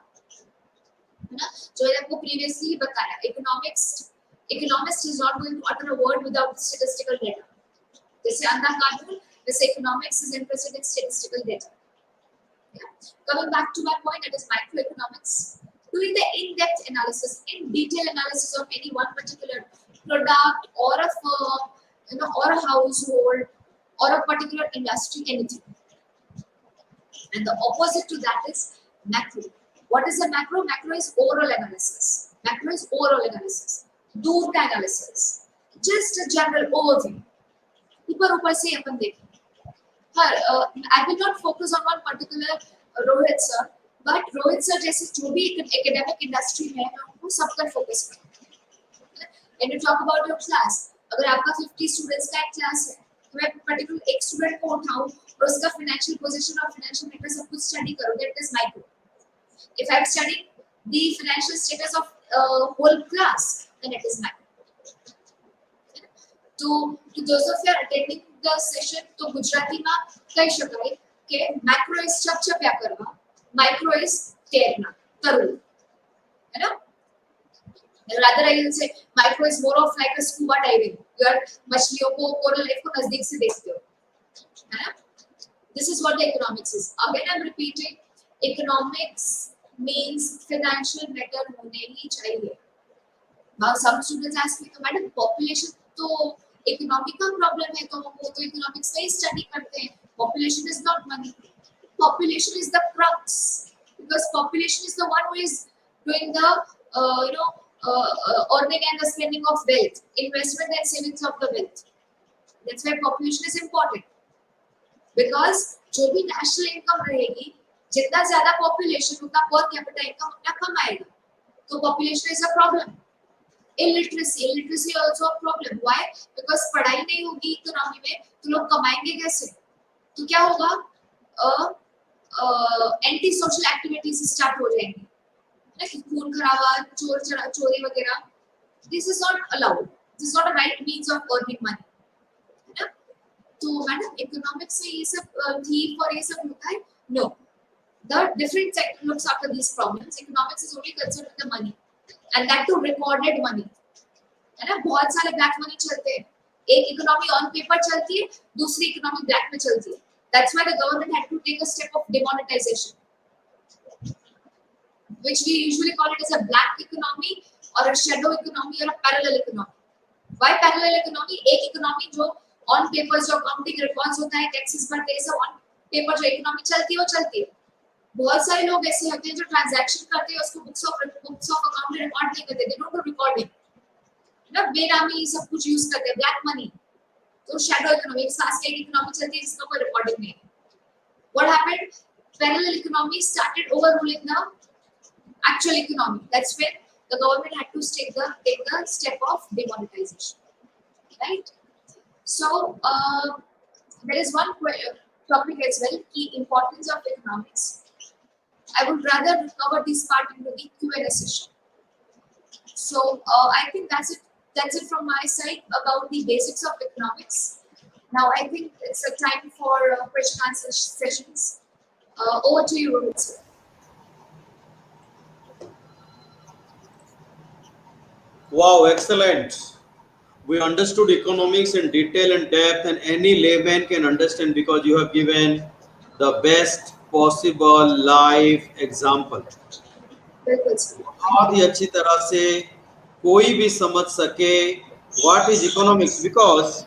है ना. जो आपको previously बताया, economist is not going to utter a word without statistical data. जैसे अंधा कानून, this economics is interested in statistical data. Yeah. Coming back to my point, that is microeconomics. Doing the in-depth analysis, in detail analysis of any one particular product or a firm, or a household, or a particular industry, anything. And the opposite to that is macro. What is a macro? Macro is overall analysis. Macro is overall analysis. दूर का analysis. Just a general overview. ऊपर से अपन देखें. I will not focus on one particular Rohit sir, but Rohit sir जैसे जो भी academic industry है, मैं उनको सब पर focus करूँगा. When you talk about your class, अगर आपका 50 students का एक class है, तो मैं particular एक student को उठाऊँ और उसका financial position और financial matter सब कुछ study करूँ, that is micro. If I'm studying the financial status of whole class, then it is macro. To those of you are attending the session, तो गुजराती में कही शकाय कि macro is चप-चप्या करवा, micro is तेरना, करू, है ना. Rather I will say micro is more of like a scuba diving. You are मछलियों को coral reef को नजदीक से देखते हो, है ना. This is what the economics is. Again I'm repeating, economics means financial matter होने ही चाहिए. Now some students ask me, तो मैडम population तो इकोनॉमिक का प्रॉब्लम है, तो वो तो इकोनॉमिक्स में ही स्टडी करते हैं. Population is not money. Population is the crux, because population is the one who is doing the earning and the spending of wealth, investment and savings of the wealth. That's why population is important, because जो भी national income रहेगी, जितना ज्यादा population उतना per capita income उतना कम आएगा. तो population is a problem. Illiteracy also a problem. Why? Because पढ़ाई नहीं होगी इकोनॉमी में, तो लोग कमाएंगे कैसे? तो क्या होगा? एंटी सोशल एक्टिविटीज स्टार्ट हो जाएंगी, है ना. खून खराबा, चोरी वगैरह. This is not allowed. This is not a right means of earning money, है ना. तो मैडम इकोनॉमिक्स में ये सब थीफ और ये सब होता है? No. The different sector looks after these problems. Economics is only concerned with the money. And that too recorded money, है ना. बहुत सारे black money चलते हैं. एक इकोनॉमी ऑन पेपर चलती है, दूसरी इकोनॉमी ब्लैक में चलती है. That's why the government had to take a step of demonetization, which we usually call it as a black economy or a shadow economy or a parallel economy. Why parallel economy? एक economy जो on paper जो accounting records होता है, taxes भरते हैं, सब on paper जो economy चलती है वो चलती है. बहुत सारे लोग ऐसे होते हैं जो ट्रांजैक्शन करते हैं, उसको बुक्स ऑफ अकाउंट में रिकॉर्ड नहीं करते. दे डोंट डू रिकॉर्डिंग, ना बेनामी सब कुछ यूज करते हैं, ब्लैक मनी. तो shadow economy, fast like economy चलती है जिसका कोई recording नहीं. What happened? Parallel economy started overruling the actual economy. That's when the government had to take the step of demonetization. Right? So there is one topic as well, key importance of economics. I would rather cover this part into the Q&A session. So I think that's it. That's it from my side about the basics of economics. Now I think it's a time for question answer sessions. Over to you, Rohit sir. Wow, excellent. We understood economics in detail and depth, and any layman can understand because you have given the best possible live example. Welcome, sir. बहुत ही अच्छी तरह से कोई भी समझ सके what is economics. Because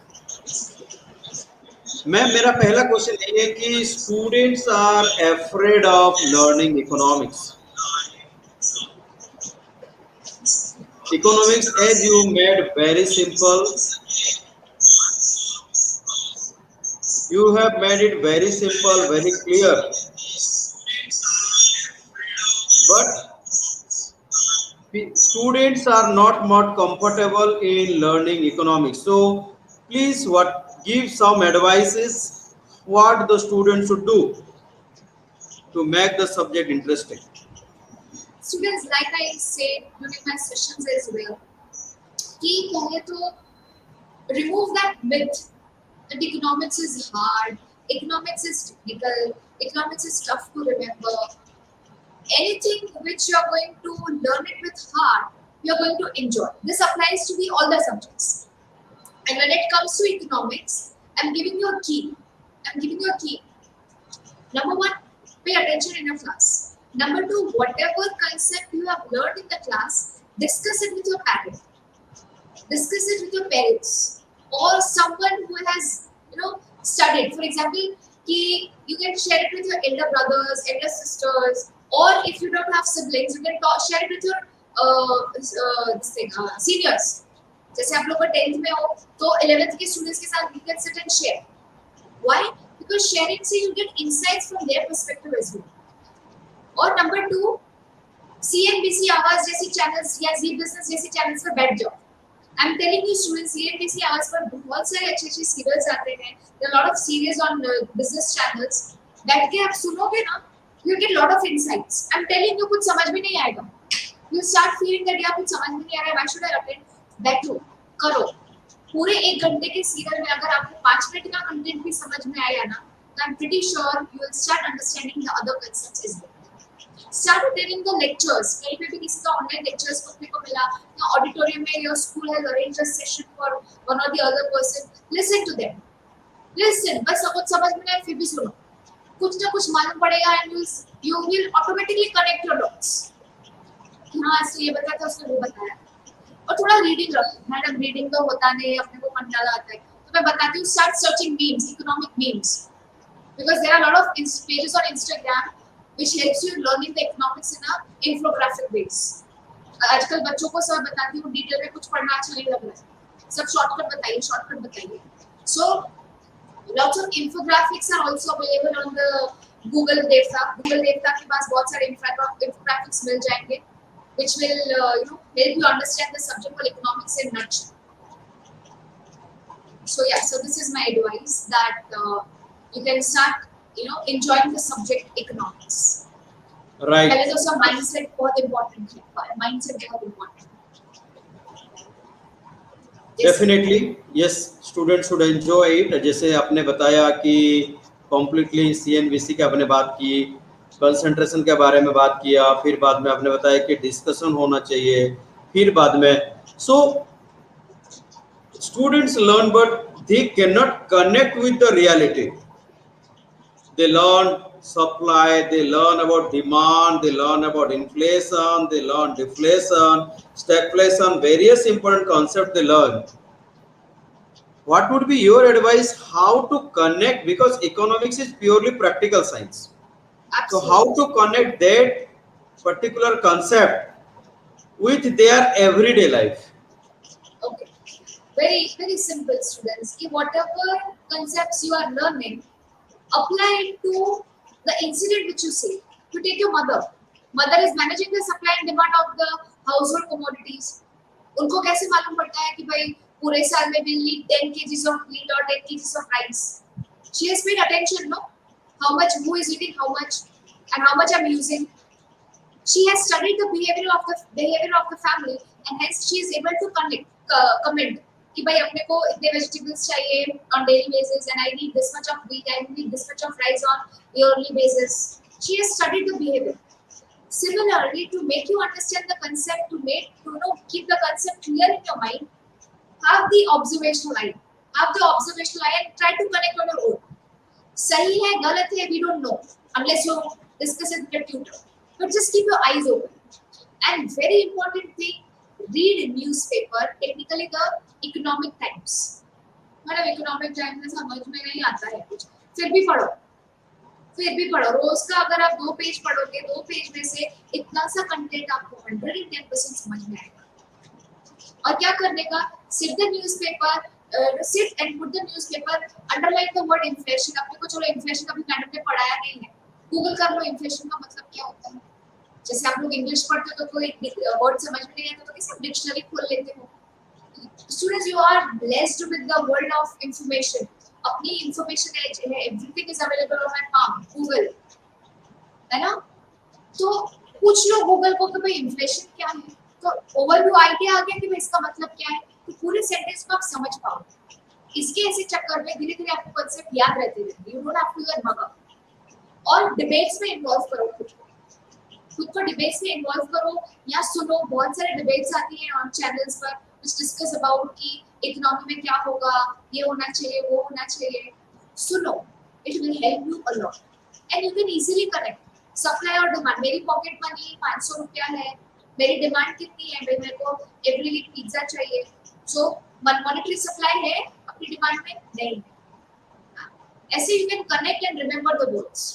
मेरा पहला क्वेश्चन ये है कि students are afraid of learning economics. Economics, as you made very simple, you have made it very simple, very clear. But students are not comfortable in learning economics. So please, give some advices what the students should do to make the subject interesting. Students, like I said during my sessions as well, कि पहले तो remove that myth that economics is hard, economics is technical, economics is tough to remember. Anything which you are going to learn it with heart, you are going to enjoy. This applies to all the subjects. And when it comes to economics, I'm giving you a key. I'm giving you a key. Number one, pay attention in your class. Number two, whatever concept you have learned in the class, discuss it with your parents. Discuss it with your parents or someone who has, studied. For example, you can share it with your elder brothers, elder sisters, or if you don't have siblings, you can share it with your seniors. जैसे आप लोग 10th में हो तो 11th के students के साथ you can sit and share. Why? Because sharing से you get insights from their perspective as well. और नंबर 2, CNBC आवाज जैसी चैनल्स या जी बिजनेस जैसी चैनल्स पर बैठ जाओ. I am telling you students, CNBC Awaaz पर बहुत सारे अच्छे सीरियल्स आते हैं. There are lot of series on business channels. बैठ के आप सुनोगे ना, you get lot of insights. I am telling you, कुछ समझ में नहीं आएगा. यू स्टार्ट फीलिंग दैट यार कुछ समझ में नहीं आ रहा है, व्हाई शुड आई अटेंड. बैठो, करो. पूरे 1 घंटे के सीरियल में अगर आपको 5 मिनट का कंटेंट भी समझ में आया ना, तो I am pretty sure you will start understanding the other concepts as well. Start attending the lectures. कहीं पे भी किसी का ऑनलाइन लेक्चर्स पढ़ने को मिला या ऑडिटोरियम में your school has arranged a session for one or the other person, listen to them. Listen, बस कुछ समझ में नहीं फिर भी सुनो. कुछ ना कुछ मालूम पड़ेगा and you will automatically connect your dots. हाँ, इसने ये बताया था, उसने वो बताया. और थोड़ा रीडिंग रखो. मैडम रीडिंग तो होता नहीं, अपने को कंटाला आता है. तो मैं बताती हूँ, start searching memes, economic memes, because there are a lot of pages on Instagram which helps you learning the economics in a infographic ways. आजकल बच्चों को सब बताती हूँ, डिटेल में कुछ पढ़ना अच्छा नहीं लग रहा है, सब शॉर्टकट बताइए. So lots of infographics are also available on the Google Devta. Google Devta के पास बहुत सारे infographics मिल जाएंगे which will help you understand the subject called economics in nutshell. So yeah, so this is my advice that you can start enjoying the subject economics. Right. पहले तो सब mindset बहुत important है. Mindset बहुत important. Definitely, yes, students should enjoy it. जैसे आपने बताया कि completely CNBC के आपने बात की, कंसंट्रेशन के बारे में बात किया, फिर बाद में आपने बताया कि डिस्कशन होना चाहिए, फिर बाद में. So students learn but they cannot connect with the reality. They learn supply, they learn about demand, they learn about inflation, they learn deflation, stagflation, various important concepts they learn. What would be your advice how to connect, because economics is purely practical science. Absolutely. So how to connect that particular concept with their everyday life? Okay. very simple students कि whatever concepts you are learning, apply it to the incident which you say. You take your mother. Mother is managing the supply and demand of the household commodities. उनको कैसे मालूम पड़ता है कि भाई पूरे साल में we'll need 10 kgs of wheat or 10 kgs of rice. She has paid attention, no? How much who is eating how much and how much I'm using. She has studied the behavior of the family and hence she is able to comment कि भाई अपने को इतने vegetables चाहिए on daily basis and I need this much of wheat, I need this much of rice on yearly basis. She has studied the behavior. Similarly, to make you understand the concept, keep the concept clear in your mind, have the observational eye. Have the observational eye and try to connect on your own. सही है गलत है we don't know unless you discuss it with your tutor. But just keep your eyes open. And very important thing, read newspaper, technically the economic times. मतलब economic times में समझ में नहीं आता है कुछ, फिर भी पढ़ो रोज का अगर आप 2 पेज पढ़ोगे 2 पेज में से इतना सा कंटेंट आपको 110% समझ में आएगा. और क्या करने का, sit the newspaper, sit and put the newspaper, underline the word inflation. आपने को चलो इन्फ्लेशन अभी मैडम ने पढ़ाया नहीं है, गूगल कर लो इन्फ्लेशन का मतलब क्या होता है. जैसे आप लोग इंग्लिश पढ़ते हो तो कोई वर्ड समझ में नहीं आता तो कैसे डिक्शनरी खोल लेते हो. Students, you are blessed with the world of information. अपनी information है, everything is available on my palm, Google, है ना. तो पूछ लो गूगल को कि भाई इन्फ्लेशन क्या है, तो ओवरव्यू आइडिया आ गया कि भाई इसका मतलब क्या है, तो पूरे सेंटेंस को आप समझ पाओ. इसके ऐसे चक्कर में धीरे धीरे आपको कॉन्सेप्ट याद रहते रहते, you don't have to learn मगा. और डिबेट्स में इन्वॉल्व करो खुद को डिबेट्स में इन्वॉल्व करो या सुनो. बहुत सारे डिबेट्स आती हैं ऑन चैनल्स पर which discuss about कि इकोनॉमी में क्या होगा, ये होना चाहिए वो होना चाहिए. सुनो, it will help you a lot and you can easily connect supply और demand. मेरी पॉकेट मनी 500 रुपया है, मेरी डिमांड कितनी है, मेरे को एवरी वीक पिज्जा चाहिए. सो मॉनेटरी सप्लाई है, अपनी डिमांड में नहीं. ऐसे you can connect and remember the words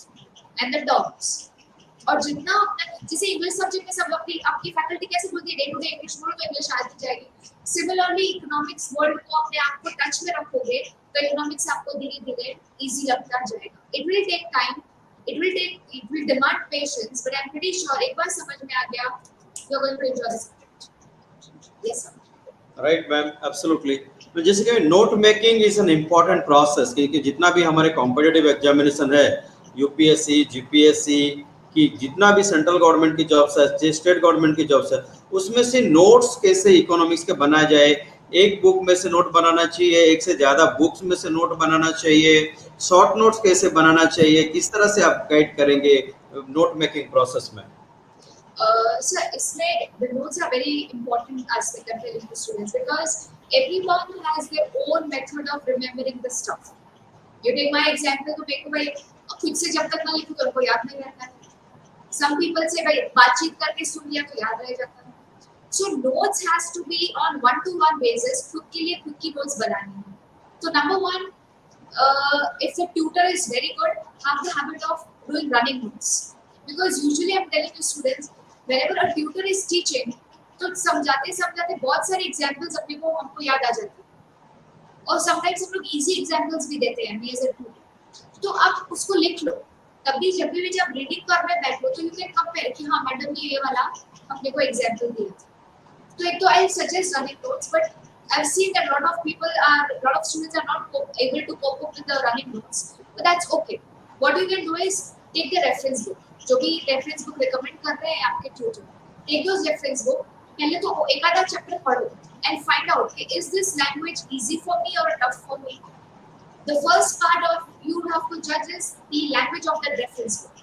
and the terms. और जितना जैसे इंग्लिश सब्जेक्ट में सब आपकी फैकल्टी कैसे बोलती है डे टू डे इंग्लिश बोलो तो इंग्लिश आती जाएगी. सिमिलरली इकोनॉमिक्स वर्ल्ड को अपने आप को टच में रखोगे तो इकोनॉमिक्स आपको धीरे धीरे इजी लगता जाएगा. It will take time, it will demand patience, but I am pretty sure एक बार समझ में आ गया you are going to enjoy this subject. Yes sir. Right ma'am, absolutely. तो जैसे कि note making is an important process, क्योंकि जितना भी हमारे कॉम्पिटिटिव एग्जामिनेशन है, यूपीएससी जीपीएससी कि जितना भी सेंट्रल गवर्नमेंट की जॉब्स है, स्टेट गवर्नमेंट की जॉब्स है, उसमें से नोट्स कैसे इकोनॉमिक्स के बनाया जाए. एक बुक में से नोट बनाना चाहिए, एक से ज्यादा बुक्स में से नोट बनाना चाहिए, शॉर्ट नोट्स कैसे बनाना चाहिए, किस तरह से आप गाइड करेंगे नोट मेकिंग प्रोसेस में. So इसमें the notes are very important aspect of telling the students because everyone has their own method of remembering the stuff. You take my example, तो मेरे को भाई खुद से जब तक ना लिखूं तो उनको याद नहीं रहता है. Some people say भाई बातचीत करके सुन लिया तो याद रह जाता है. So notes has to be on one-to-one basis. खुद के लिए खुद की notes बनानी है. So number one, if the tutor is very good, have the habit of doing running notes. Because usually I'm telling the students, whenever a tutor is teaching, तो समझाते बहुत सारे examples अपने को हमको याद आ जाते हैं. और sometimes हम लोग easy examples भी देते हैं as a tutor. तो आप उसको लिख लो. तभी जब रीडिंग करने बैठो तो यू कैन कंपेयर कि हाँ मैडम ने ये वाला अपने को एग्जांपल दिया. तो एक तो I suggest running notes, but I have seen that lot of students are not able to cope up with the running notes, but that's okay. What you can do is take the reference book, जो भी reference book recommend कर रहे हैं आपके tutor, take those reference book. पहले तो एक आधा चैप्टर पढ़ो एंड फाइंड आउट कि is this language easy for me और tough for me. The first part of you have to judge is the language of the reference book.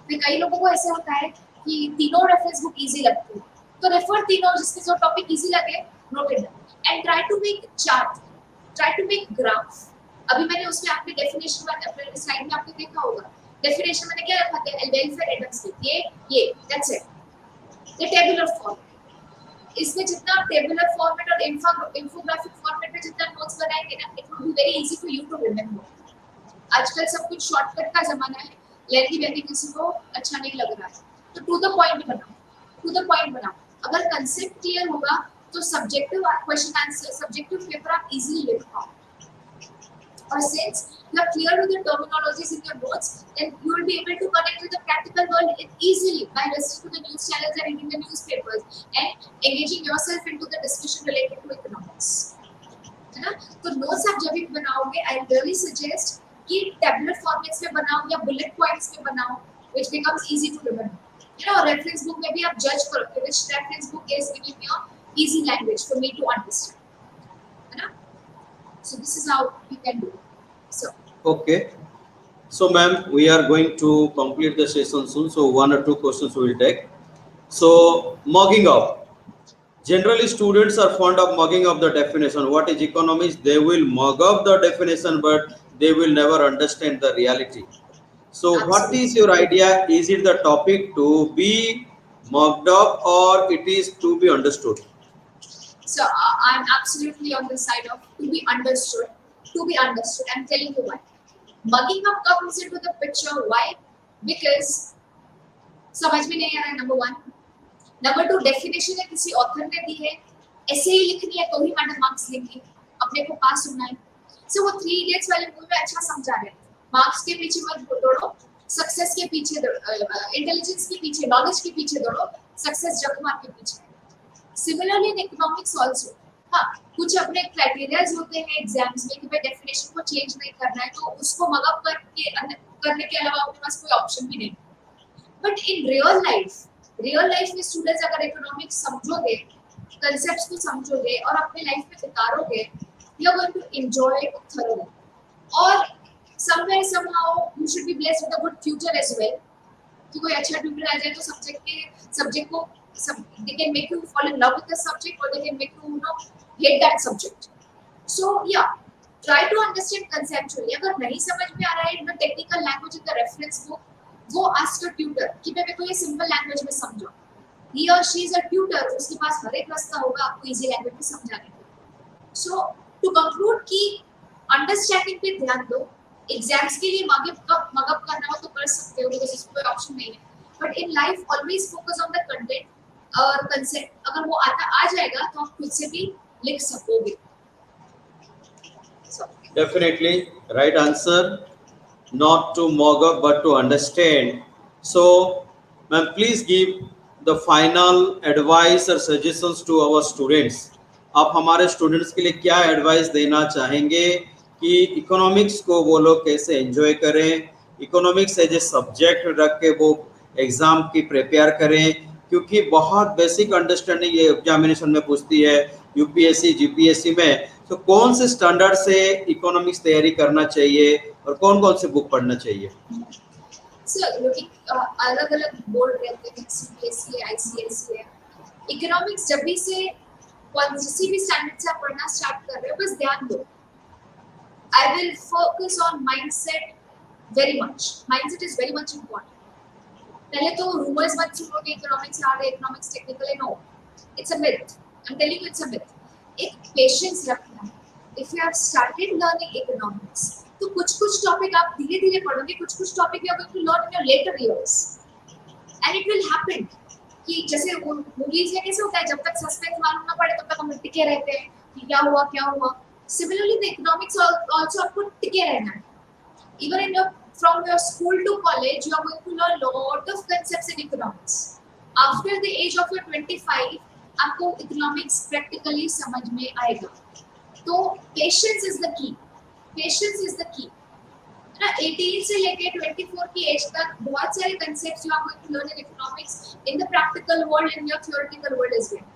फिर कई लोगों को ऐसे होता है कि तीनों रेफरेंस बुक इजी लगती है तो रेफर तीनों जिसके जो टॉपिक इजी लगे note it down and try to make chart, try to make graph. अभी मैंने उसमें आपके डेफिनेशन में अपने स्लाइड में आपने देखा होगा डेफिनेशन मैंने क्या रखा था, वेलफेयर एडम्स ये that's it. The tabular form, इसमें जितना आप टेबुलर फॉर्मेट और इंफोग्राफिक फॉर्मेट में जितना नोट्स बनाएंगे ना, it will be very easy for you to remember. आजकल सब कुछ शॉर्टकट का जमाना है, लेंथी किसी को अच्छा नहीं लग रहा है, तो टू द पॉइंट बनाओ. अगर कंसेप्ट क्लियर होगा तो subjective question answer, subjective paper आप इजीली लिख पाओ. Or since you are clear with the terminologies in your notes, then you will be able to connect with the practical world easily by listening to the news channels and reading the newspapers and engaging yourself into the discussion related to economics. है ना? तो notes आप जब भी बनाओगे, I really suggest कि tabular formats में बनाओ या bullet points में बनाओ, which becomes easy to remember. You know, reference book में भी आप judge करो which reference book is giving me a easy language for me to understand. है ना? So this is how we can do it. So Okay. So, ma'am, we are going to complete the session soon. So, one or two questions we will take. So, mugging up. Generally, students are fond of mugging up the definition. What is economics? They will mug up the definition, but they will never understand the reality. So, what is your idea? Is it the topic to be mugged up or it is to be understood? So I'm absolutely on the side of to be understood. To be understood. I'm telling you why. Mugging up comes into the picture. Why? Because समझ में नहीं आ रहा है. Number one. Number two, definition है किसी author ने दी है. ऐसे ही लिखनी है तो ही मैडम मार्क्स लेंगे. अपने को पास होना है. So वो 3 Idiots वाले मूवी में अच्छा समझा रहे हैं. मार्क्स के पीछे मत दौड़ो. सक्सेस के पीछे इंटेलिजेंस के पीछे, नॉलेज के पीछे दौड़ो. सक्सेस जगमार के पीछे. Similarly in economics also, हाँ कुछ अपने क्राइटेरियाज होते हैं एग्जाम्स में कि भाई डेफिनेशन को चेंज नहीं करना है तो उसको मगअप करने के अलावा आपके पास कोई ऑप्शन भी नहीं. बट इन रियल लाइफ में स्टूडेंट्स अगर इकोनॉमिक्स समझोगे, कंसेप्ट्स को समझोगे और अपने लाइफ में उतारोगे, you are going to enjoy it thoroughly. और somewhere somehow you should be blessed with a good future as well. कि कोई अच्छा ट्यूटर आ जाए तो सब्जेक्ट को they can make you fall in love with the subject or they can make you hate that subject. So yeah, try to understand conceptually. अगर नहीं समझ में आ रहा है in the technical language in the reference book, go ask your tutor कि मेरे को ये simple language में समझो. He or she is a tutor, उसके पास हर एक रास्ता होगा आपको easy language में समझाने का. So to conclude कि understanding पे ध्यान दो. एग्जाम्स के लिए मगअप करना हो तो कर सकते हो because इसमें कोई ऑप्शन नहीं है. But in life always focus on the content और कंसेप्ट. अगर वो आ जाएगा तो आप खुद से भी लिख सकोगे. Definitely, right answer. Not to mug up but to understand. So, ma'am, please give the final advice or suggestions to our students. आप हमारे स्टूडेंट्स के लिए क्या एडवाइस देना चाहेंगे कि इकोनॉमिक्स को वो लोग कैसे एंजॉय करें, इकोनॉमिक्स एज ए सब्जेक्ट रख के वो एग्जाम की प्रिपेयर करें, क्योंकि बहुत बेसिक अंडरस्टैंडिंग ये एग्जामिनेशन में पूछती है यूपीएससी जीपीएससी में. तो कौन से स्टैंडर्ड से इकोनॉमिक्स तैयारी करना चाहिए और कौन कौन से बुक पढ़ना चाहिए? अलग अलग बोर्ड रहते हैं, सीबीएसई, आईसीएसई है. इकोनॉमिक्स जब भी से किसी भी स्टैंडर्ड से आप पढ़ना स्टार्ट कर रहे हो, बस ध्यान दो. I will focus on mindset very much. Mindset is very much important. पहले तो रूमर्स मत सुनो कि इकोनॉमिक्स हार्ड है, इकोनॉमिक्स टेक्निकल है. No, it's a myth. I am telling you it's a myth. एक पेशेंस रखना है. If you have started learning economics तो कुछ टॉपिक आप धीरे-धीरे पढ़ोगे, कुछ topic you are going to learn in your later years and it will happen. कि जैसे मूवीज में कैसे होता है, जब तक सस्पेंस मालूम ना पड़े तब तक हम टिके रहते हैं कि क्या हुआ. सिमिलरली द इकोनॉमिक्स आल्सो आपको टिके रहना है. Even in from your school to college, you are going to learn lot of concepts in economics. After the age of your 25, आपको economics practically समझ में आएगा. तो patience is the key. Patience is the key. ना 18 से लेके 24 की as तक बहुत सारे concepts you are going to learn in economics in the practical world and your theoretical world as well.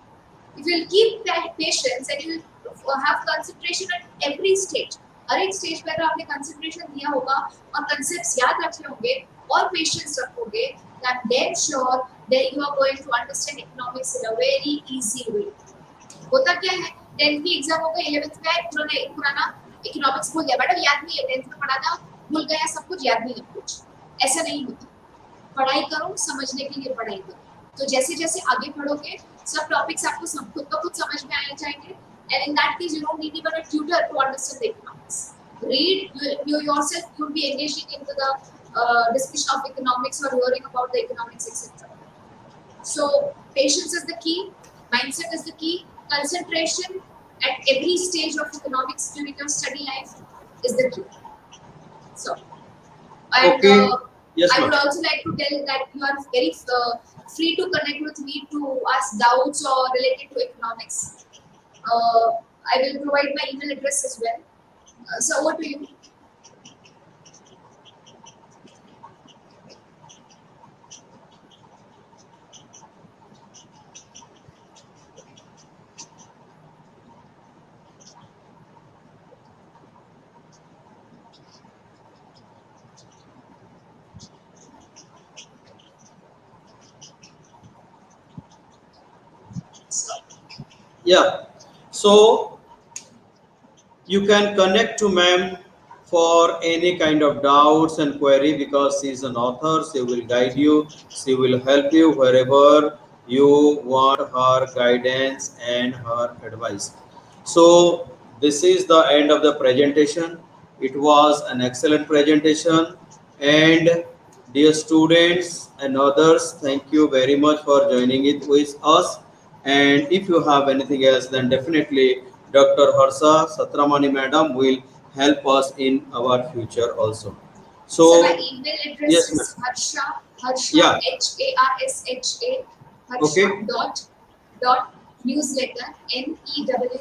If you will keep patience and you will have concentration at every stage. हर एक stage पे अगर आपने concentration दिया होगा और concepts याद रखे होंगे और पेशेंस रखोगे, then damn sure that you are going to understand economics in a very easy way. होता क्या है, 10th की एग्जाम हो गई, 11th में पुराना इकोनॉमिक्स भूल गया, मैडम याद नहीं है, 10th में पढ़ा था भूल गया, सब कुछ याद नहीं है कुछ. ऐसा नहीं होता. पढ़ाई करो, समझने के लिए पढ़ाई करो. तो जैसे जैसे आगे पढ़ोगे सब टॉपिक्स आपको सब खुद ब खुद समझ में आने जाएंगे. And in that case, you don't need even a tutor to understand the economics. Read, you yourself, you'll be engaging into the discussion of economics or hearing about the economics, etc. So, patience is the key, mindset is the key, concentration at every stage of economics during your study life is the key. So, and Okay. Yes, I ma'am. would also like to tell that you are very free to connect with me to ask doubts or related to economics. I will provide my email address as well. So over to you. So, Yeah. So you can connect to ma'am for any kind of doubts and query because she is an author. She will guide you. She will help you wherever you want her guidance and her advice. So this is the end of the presentation. It was an excellent presentation, and dear students and others, thank you very much for joining it with us. And if you have anything else, then definitely Dr. Harsha Satramani madam will help us in our future also. so my So email address yes, is ma'am. Harsha Yeah. Harsha Okay. dot newsletter NEWSLETTER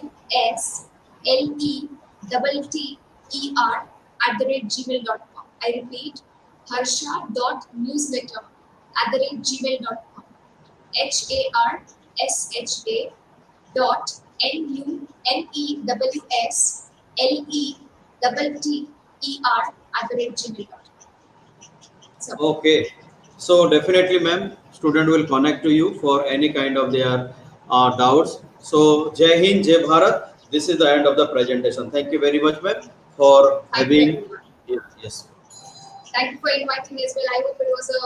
@gmail.com. I repeat, Harsha dot newsletter @gmail.com. HARSHA dot NEWSLETTER @gmail.com. So, Okay. So definitely, ma'am, student will connect to you for any kind of their doubts. So Jai Hind, Jai Bharat. This is the end of the presentation. Thank you very much, ma'am, for thank you having. everyone. Yes. Yes. Thank you for inviting me as well. I hope it was a